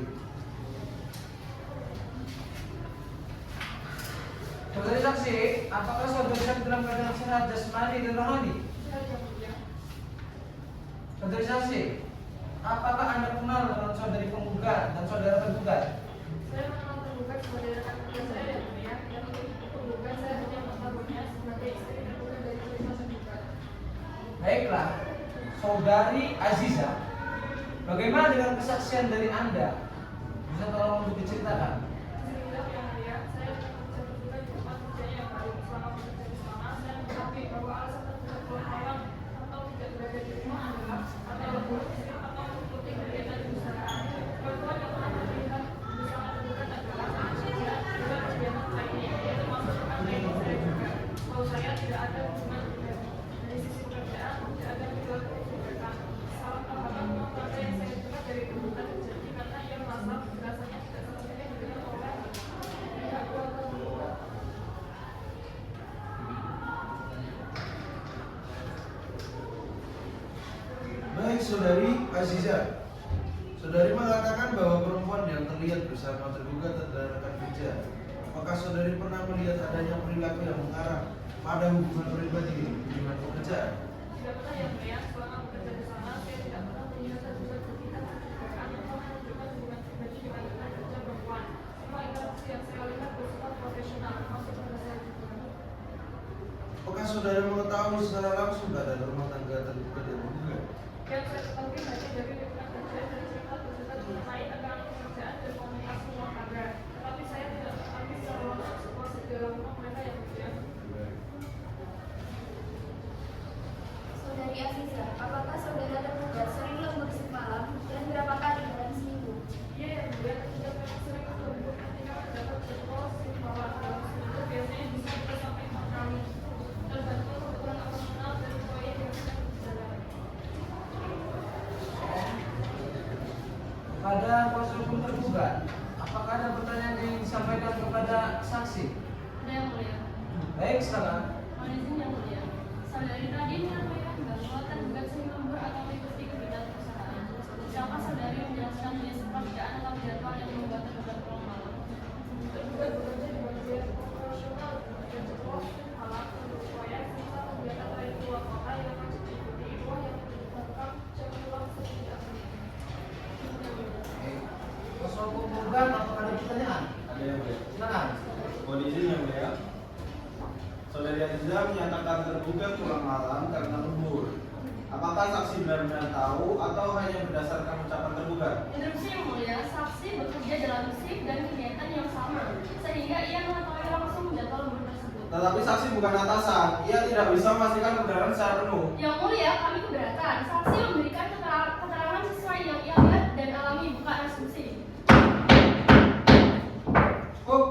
Saudari saksi, apakah saudari saksi dalam keadaan sehat jasmani dan rohani? Saudari saksi, apakah Anda kenal dengan saudari penggugat dan saudara tergugat? Saya mengenal tergugat sebagai rekan kerja saya yang mulia, dan untuk penggugat saya hanya mengetahuinya sebagai istri tergugat dari cerita tergugat. Baiklah, saudari Aziza, bagaimana dengan kesaksian dari Anda? Bisa tolong untuk diceritakan? Alhamdulillah yang mulia, saya bekerja tergugat di tempat kerjanya yang baru. Selama bekerja di sana, saya mengetahui bahwa alasan tergugat pulang malam atau tidak berada di rumah adalah atau lebih atau mengikuti kegiatan perusahaan. Bantuan yang pernah terlihat bersama tergugat adalah kerja dan kegiatan lainnya, termasuk rekan lain saya juga. Kalau saya tidak ada hubungan pribadi dari sisi pekerjaan, tidak ada tujuan perbuatan. Salah paham keluarga yang saya dengar dari tergugat terjadi karena ia merasa rasanya tidak sepertinya didengar oleh pihak keluarga tergugat. Baik, saudari Aziza. Saudari mengatakan bahwa perempuan yang terlihat bersama tergugat adalah rekan kerja. Apakah saudari pernah melihat adanya perilaku yang mengarah pada hubungan pribadi dengan pekerjaan? Tidak pernah yang mulia, selama bekerja di sana, saya tidak pernah melihat tergugat bertindak mencurigakan atau menunjukkan hubungan pribadi dengan rekan kerja perempuan. Semua interaksi yang saya lihat bersifat profesional, termasuk pada saya juga. Apakah saudara mengetahui secara langsung keadaan rumah tangga tergugat dan penggugat? Yang saya ketahui hanya dari rekan kerja dari cerita tergugat mengenai tekanan pekerjaan dan komunikasi rumah tangga. Tetapi saya tidak mengetahui secara langsung situasi di dalam rumah mereka yang mulia. Saudari Aziza, apakah saudara tergugat sering lembur shift malam dan berapa kali dalam seminggu? Iya yang mulia, tidak memang sering lembur ketika mendapat jadwal shift malam dalam seminggu biasanya bisa 3 sampai 4 kali. Tergantung kebutuhan operasional dari proyek yang sedang berjalan. Pada kuasa hukum tergugat, apakah ada pertanyaan yang ingin disampaikan kepada saksi? Ada yang mulia. Baik, silakan. Mohon izin yang mulia. Saudari tadi menyampaikan bahwa tergugat sering lembur atau mengikuti kegiatan perusahaan. Siapa saudari menjelaskan jenis pekerjaan atau jadwal yang membuat tergugat pulang malam? Tergugat bekerja di bagian operasional dan jadwal shift malam untuk proyek serta kegiatan lain luar kota yang harus diikuti itu yang menyebabkan jam pulang setidaknya. Kuasa hukum tergugat, apakah ada pertanyaan? Ada yang mulia. Silakan. Mohon izin yang mulia. Saudari Aziza menyatakan tergugat pulang malam karena lembur. Apakah saksi benar-benar tahu atau hanya berdasarkan ucapan tergugat? Interupsi yang mulia, saksi bekerja dalam shift dan kegiatan yang sama, sehingga ia mengetahui langsung jadwal lembur tersebut. Tetapi saksi bukan atasan, ia tidak bisa memastikan kebenaran secara penuh. Yang mulia, kami keberatan. Saksi memberikan keterangan sesuai yang ia lihat dan alami, bukan asumsi. Cukup.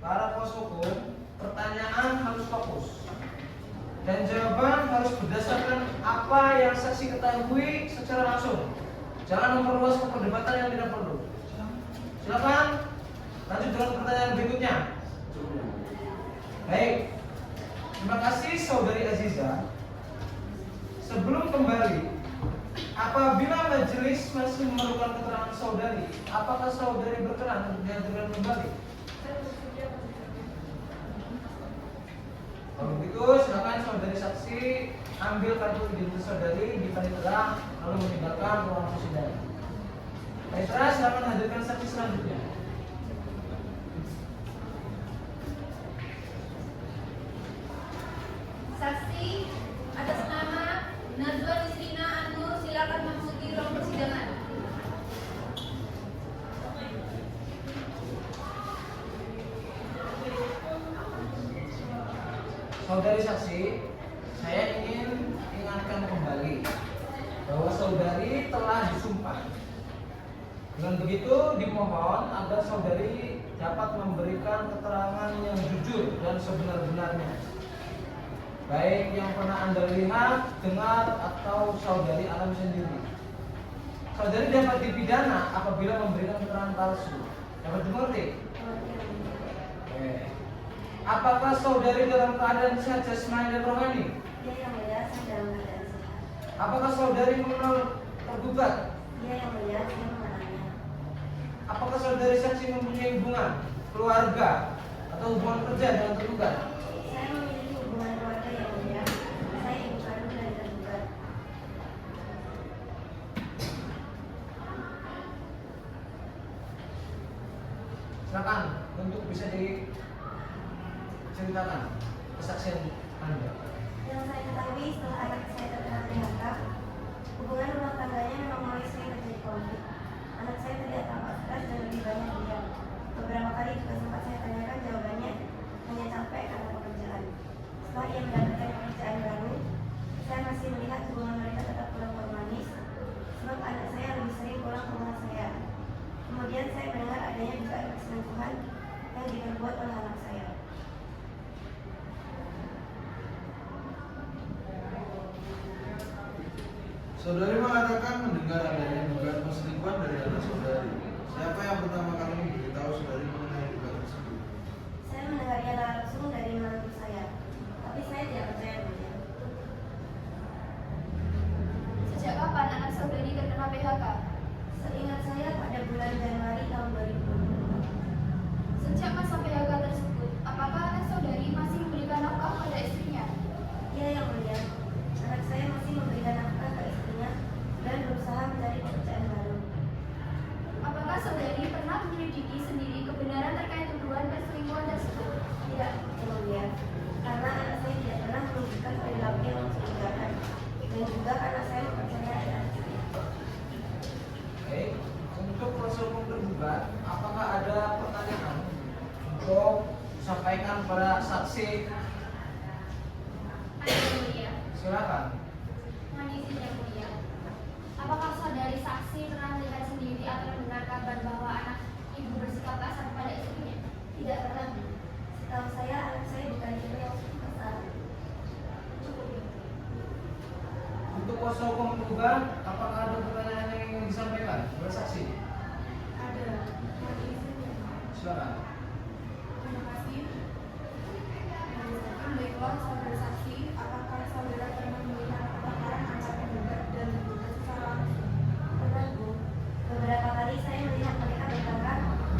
Para kuasa hukum, pertanyaan harus fokus dan jawaban harus berdasarkan apa yang saksi ketahui secara langsung. Jangan memperluas ke perdebatan yang tidak perlu. Silakan lanjut dengan pertanyaan berikutnya. Baik, terima kasih saudari Aziza. Sebelum kembali, apabila majelis masih memerlukan keterangan saudari, apakah saudari berkenan untuk dihadirkan kembali? Kalau begitu, silakan saudari saksi ambil kartu identitas saudari di panitera lalu meninggalkan ruang persidangan. Panitera, silakan hadirkan saksi selanjutnya. Saksi atas nama Najwa Nisrina Anur silakan memasuki ruang persidangan. Saudari saksi, saya ingin ingatkan kembali bahwa saudari telah disumpah. Dengan begitu dimohon agar saudari dapat memberikan keterangan yang jujur dan sebenar-benarnya, baik yang pernah Anda lihat, dengar, atau saudari alami sendiri. Saudari dapat dipidana apabila memberikan keterangan palsu. Dapat dimengerti? Oke. Apakah saudari dalam keadaan sehat jasmani dan rohani? Iya yang mulia, saya dalam keadaan sehat. Apakah saudari mengenal tergugat? Iya yang mulia, saya mengenalnya. Apakah saudari saksi mempunyai hubungan keluarga atau hubungan kerja dengan tergugat? Saya memiliki hubungan keluarga yang mulia. Saya ibu kandung dari tergugat. Silakan untuk bisa diceritakan kesaksian Anda. Yang saya ketahui setelah anak saya terkena PHK, hubungan rumah tangganya memang mulai sering terjadi konflik. Anak saya terlihat tampak stres dan lebih banyak diam. Beberapa kali juga sempat saya tanyakan, jawabannya hanya capek karena pekerjaan. Setelah ia mendapatkan pekerjaan baru, saya masih melihat hubungan mereka tetap kurang harmonis, sebab anak saya lebih sering pulang ke rumah saya. Kemudian saya mendengar adanya dugaan perselingkuhan yang diperbuat oleh anak saya. Saudari mengatakan mendengar adanya dugaan perselingkuhan dari anak saudari. Siapa yang pertama kali memberitahu saudari mengenai dugaan tersebut? Saya mendengarnya langsung dari menantu saya, tapi saya tidak percaya dia. Sejak kapan anak saudari terkena PHK? Seingat saya pada bulan Januari tahun 2020. Sejak masa PHK tersebut, apakah anak saudari masih memberikan nafkah pada istrinya? Iya yang mulia, anak saya masih memberikan nafkah ke istrinya dan berusaha mencari pekerjaan baru. Apakah saudari pernah menyelidiki sendiri kebenaran terkait tuduhan perselingkuhan tersebut? Tidak, yang mulia, karena anak saya tidak pernah menunjukkan perilaku yang mencurigakan, dan juga karena saya mempercayai anak saya. Oke, untuk proses hukum tergugat, apakah ada pertanyaan untuk disampaikan pada saksi? Yang mulia, Silakan. mohon izin yang mulia. Apakah saudari saksi pernah melihat sendiri atau mendengar kabar bahwa anak ibu bersikap kasar pada istrinya? Tidak pernah. Setahu saya anak saya bukan tipe yang suka kasar. Cukup ya. Untuk kuasa hukum tergugat, apakah ada pertanyaan yang ingin disampaikan pada saksi? Ada. Mohon izin ya. Silakan. Terima kasih. Baiklah, saudara saksi, apakah saudara pernah melihat pertengkaran antara penggugat dan tergugat secara langsung? Pernah, Bu. Beberapa kali saya melihat mereka bertengkar,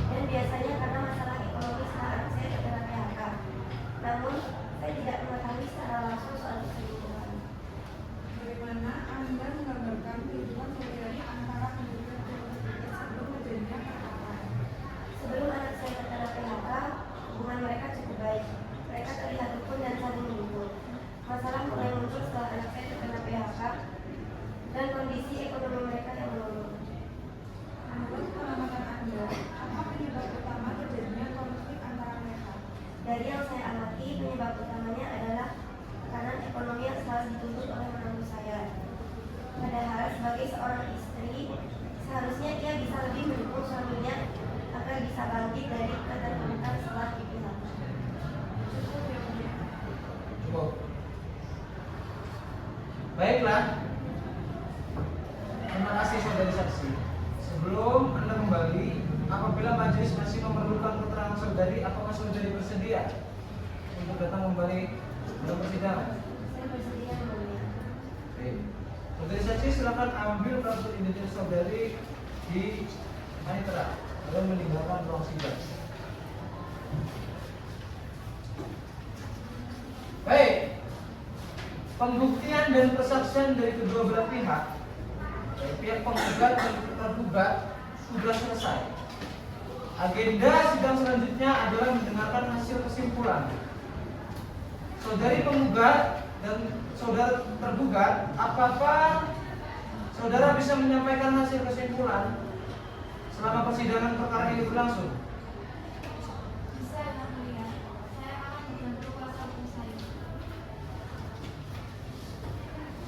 dan biasanya karena masalah ekonomi setelah anak saya terkena PHK. Namun, saya tidak mengetahui secara langsung soal perselingkuhan. Bagaimana Anda menggambarkan hubungan saudari antara penggugat dan tergugat sebelum terjadinya pertengkaran? Sebelum anak saya terkena PHK, hubungan mereka cukup baik. Mereka terlihat rukun dan saling mendukung. Masalah mulai muncul setelah anak saya terkena PHK dan kondisi ekonomi mereka yang menurun. Menurut pengamatan Anda, apa penyebab utama terjadinya konflik antara mereka? Dari yang saya amati, penyebab utamanya adalah tekanan ekonomi yang selalu dituntut oleh menantu saya. Padahal sebagai seorang istri, seharusnya ia bisa lebih mendukung suaminya agar bisa bangkit dari keterpurukan setelah di-PHK. Cukup ya, mulia. Cukup. Baiklah. Terima kasih saudari saksi. Sebelum Anda kembali, apabila majelis masih memerlukan keterangan saudari, apakah saudari bersedia untuk datang kembali dalam persidangan? Saya bersedia yang mulia. Baik. Saudari saksi silakan ambil kartu identitas saudari di manitera dan meninggalkan ruang sidang. Baik. Pembuktian dan persaksian dari kedua belah pihak, dari pihak penggugat dan tergugat, sudah selesai. Agenda sidang selanjutnya adalah mendengarkan hasil kesimpulan. Saudari penggugat dan saudara tergugat, apakah saudara bisa menyampaikan hasil kesimpulan selama persidangan perkara ini berlangsung? Bisa, Yang Mulia. Saya akan membantu kuasa hukum saya.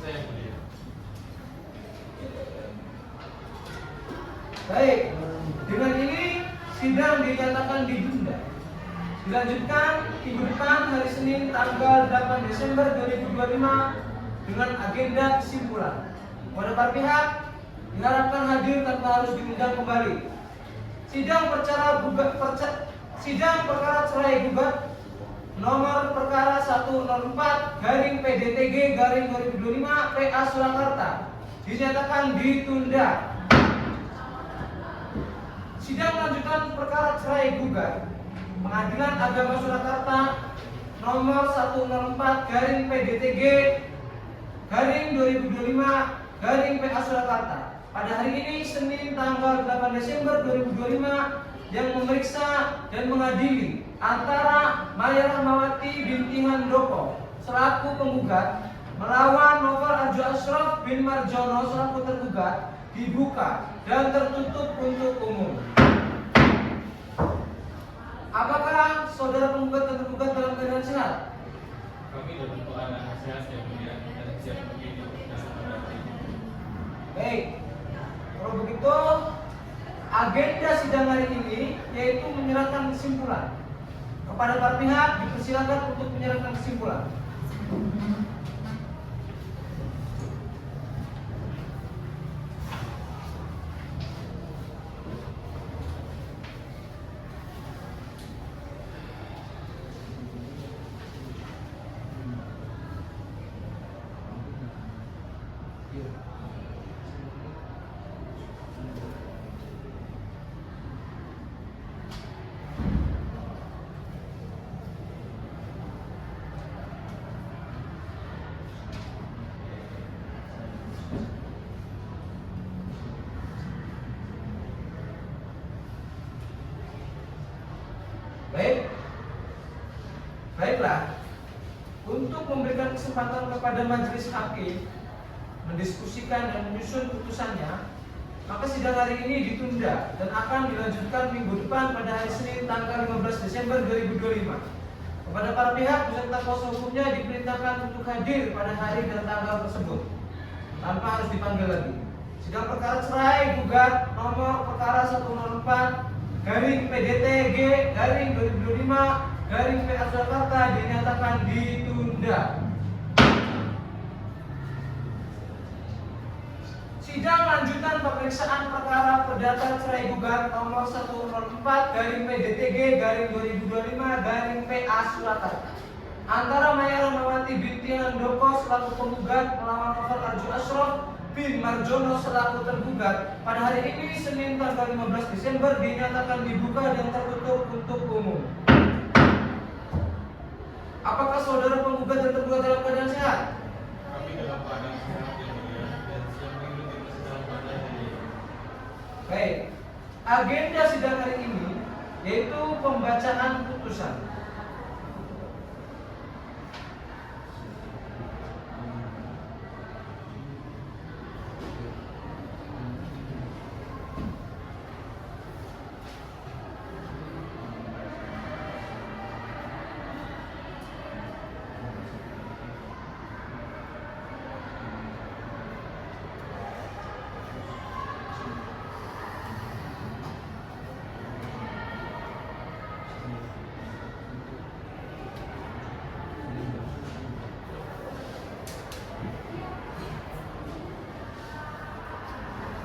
Saya yang mulia. Baik, dengan ini sidang dinyatakan ditunda. Dilanjutkan minggu depan hari Senin tanggal 8 Desember 2025 dengan agenda kesimpulan. Pada para pihak diharapkan hadir tanpa harus diundang kembali. Sidang perkara cerai gugat nomor perkara 104 garing PDTG garing 2025 PA Surakarta dinyatakan ditunda. Sidang lanjutan perkara cerai gugat Pengadilan Agama Surakarta nomor 104 garing PDTG garing 2025 garing PA Surakarta pada hari ini Senin tanggal 8 Desember 2025 yang memeriksa dan mengadili antara Maya Rahmawati binti Handoko selaku penggugat melawan Novel Arjo Ashraf bin Marjono selaku tergugat dibuka dan tertutup untuk umum. Apakah saudara penggugat dan tergugat dalam keadaan sehat? Kami dalam keadaan sehat yang mulia dan siap begini dalam berarti. Baik, kalau begitu agenda sidang hari ini yaitu menyerahkan kesimpulan. Kepada para pihak dipersilakan untuk menyerahkan kesimpulan. Baiklah, untuk memberikan kesempatan kepada majelis hakim mendiskusikan dan menyusun putusannya, maka sidang hari ini ditunda dan akan dilanjutkan minggu depan pada hari Senin tanggal 15 Desember 2025. Kepada para pihak beserta kuasa hukumnya diperintahkan untuk hadir pada hari dan tanggal tersebut tanpa harus dipanggil lagi. Sidang perkara cerai gugat nomor perkara 104 garing PDTG garing 2025 garing PA Surakarta dinyatakan ditunda. Sidang lanjutan pemeriksaan perkara perdata cerai gugat nomor 104 garing PDTG garing 2025 garing PA Surakarta antara Maya Rahmawati binti Handoko selaku penggugat melawan Novel Arjo Ashraf bin Marjono selaku tergugat pada hari ini Senin tanggal 15 Desember dinyatakan dibuka dan tertutup untuk umum. Apakah saudara penggugat dan tergugat dalam keadaan sehat? Kami dalam keadaan sehat yang mulia dan siap mengikuti persidangan pada hari ini. Baik, agenda sidang hari ini yaitu pembacaan putusan.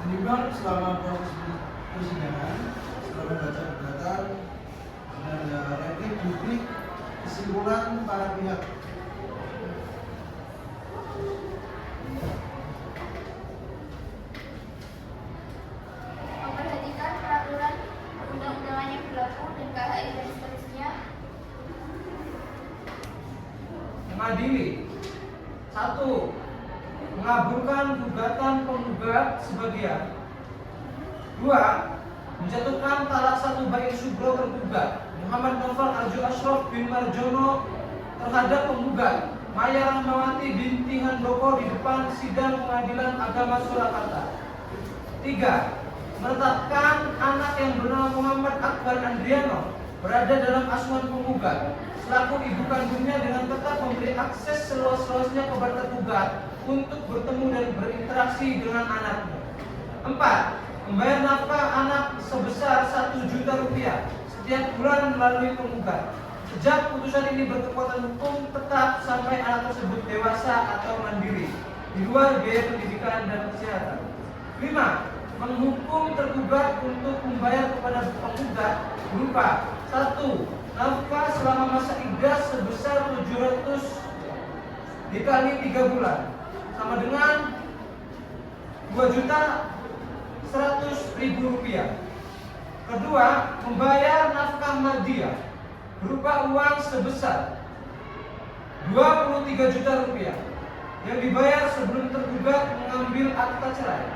Menimbang selama proses persidangan, setelah membaca gugatan dan replik publik kesimpulan para pihak. Memperhatikan peraturan undang-undangan yang berlaku dan KHI dan seterusnya. Mengadili 1. Mengabulkan gugatan penggugat sebagian. 2. Menjatuhkan talak 1 baik subro tergugat Muhammad Novel Arjo Ashraf bin Marjono terhadap penggugat Maya Rahmawati binti Handoko di depan sidang Pengadilan Agama Surakarta. 3. Menetapkan anak yang bernama Muhammad Akbar Andriano berada dalam asuhan penggugat selaku ibu kandungnya dengan tetap memberi akses seluas-luasnya kepada tergugat untuk bertemu dan berinteraksi dengan anaknya. 4. Membayar nafkah anak sebesar 1 juta rupiah setiap bulan melalui penggugat. Sejak putusan ini berkekuatan hukum tetap sampai anak tersebut dewasa atau mandiri di luar biaya pendidikan dan kesehatan. 5. Menghukum tergugat untuk membayar kepada penggugat berupa 1. nafkah selama masa iddah sebesar 700 dikali 3 bulan sama dengan 2.100.000 rupiah. Kedua, membayar nafkah madiyah berupa uang sebesar 23 juta rupiah yang dibayar sebelum tergugat mengambil akta cerai.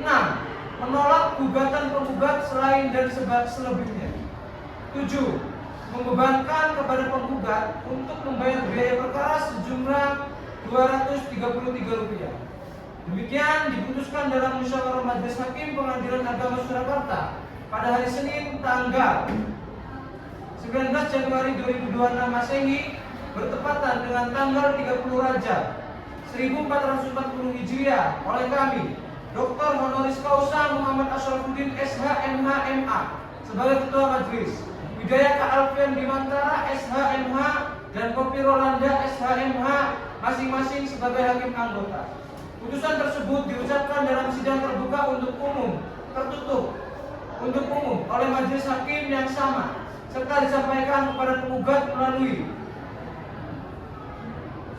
6. Menolak gugatan penggugat selain dan selebihnya. 7. Membebankan kepada penggugat untuk membayar biaya perkara sejumlah 233 rupiah. Demikian diputuskan dalam musyawarah Majelis Hakim Pengadilan Agama Surakarta pada hari Senin tanggal 19 Januari 2026 Masehi bertepatan dengan tanggal 30 Rajab 1440 Hijriah oleh kami Dr. Honoris Causa Muhammad Asrafuddin SH.MH MA sebagai Ketua Majelis, Widayaka Alfian Bimantara SH.MH dan Kopi Rolanda SH.MH masing-masing sebagai hakim anggota. Putusan tersebut diucapkan dalam sidang terbuka untuk umum, tertutup untuk umum oleh majelis hakim yang sama, serta disampaikan kepada penggugat melalui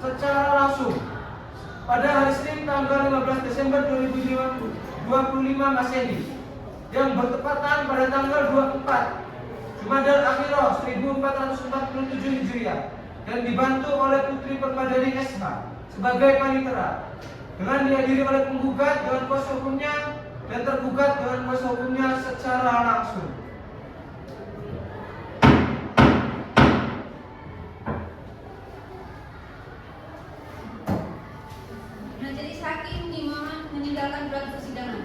secara langsung pada hari Senin tanggal 15 Desember 2025 Masehi yang bertepatan pada tanggal 24 Jumadal Akhirah 1447 Hijriah dan dibantu oleh Putri Permadani SH sebagai panitera dengan dihadiri oleh penggugat dengan kuasa hukumnya dan tergugat dengan kuasa hukumnya secara langsung. Majelis Hakim dimohon meninggalkan ruang persidangan.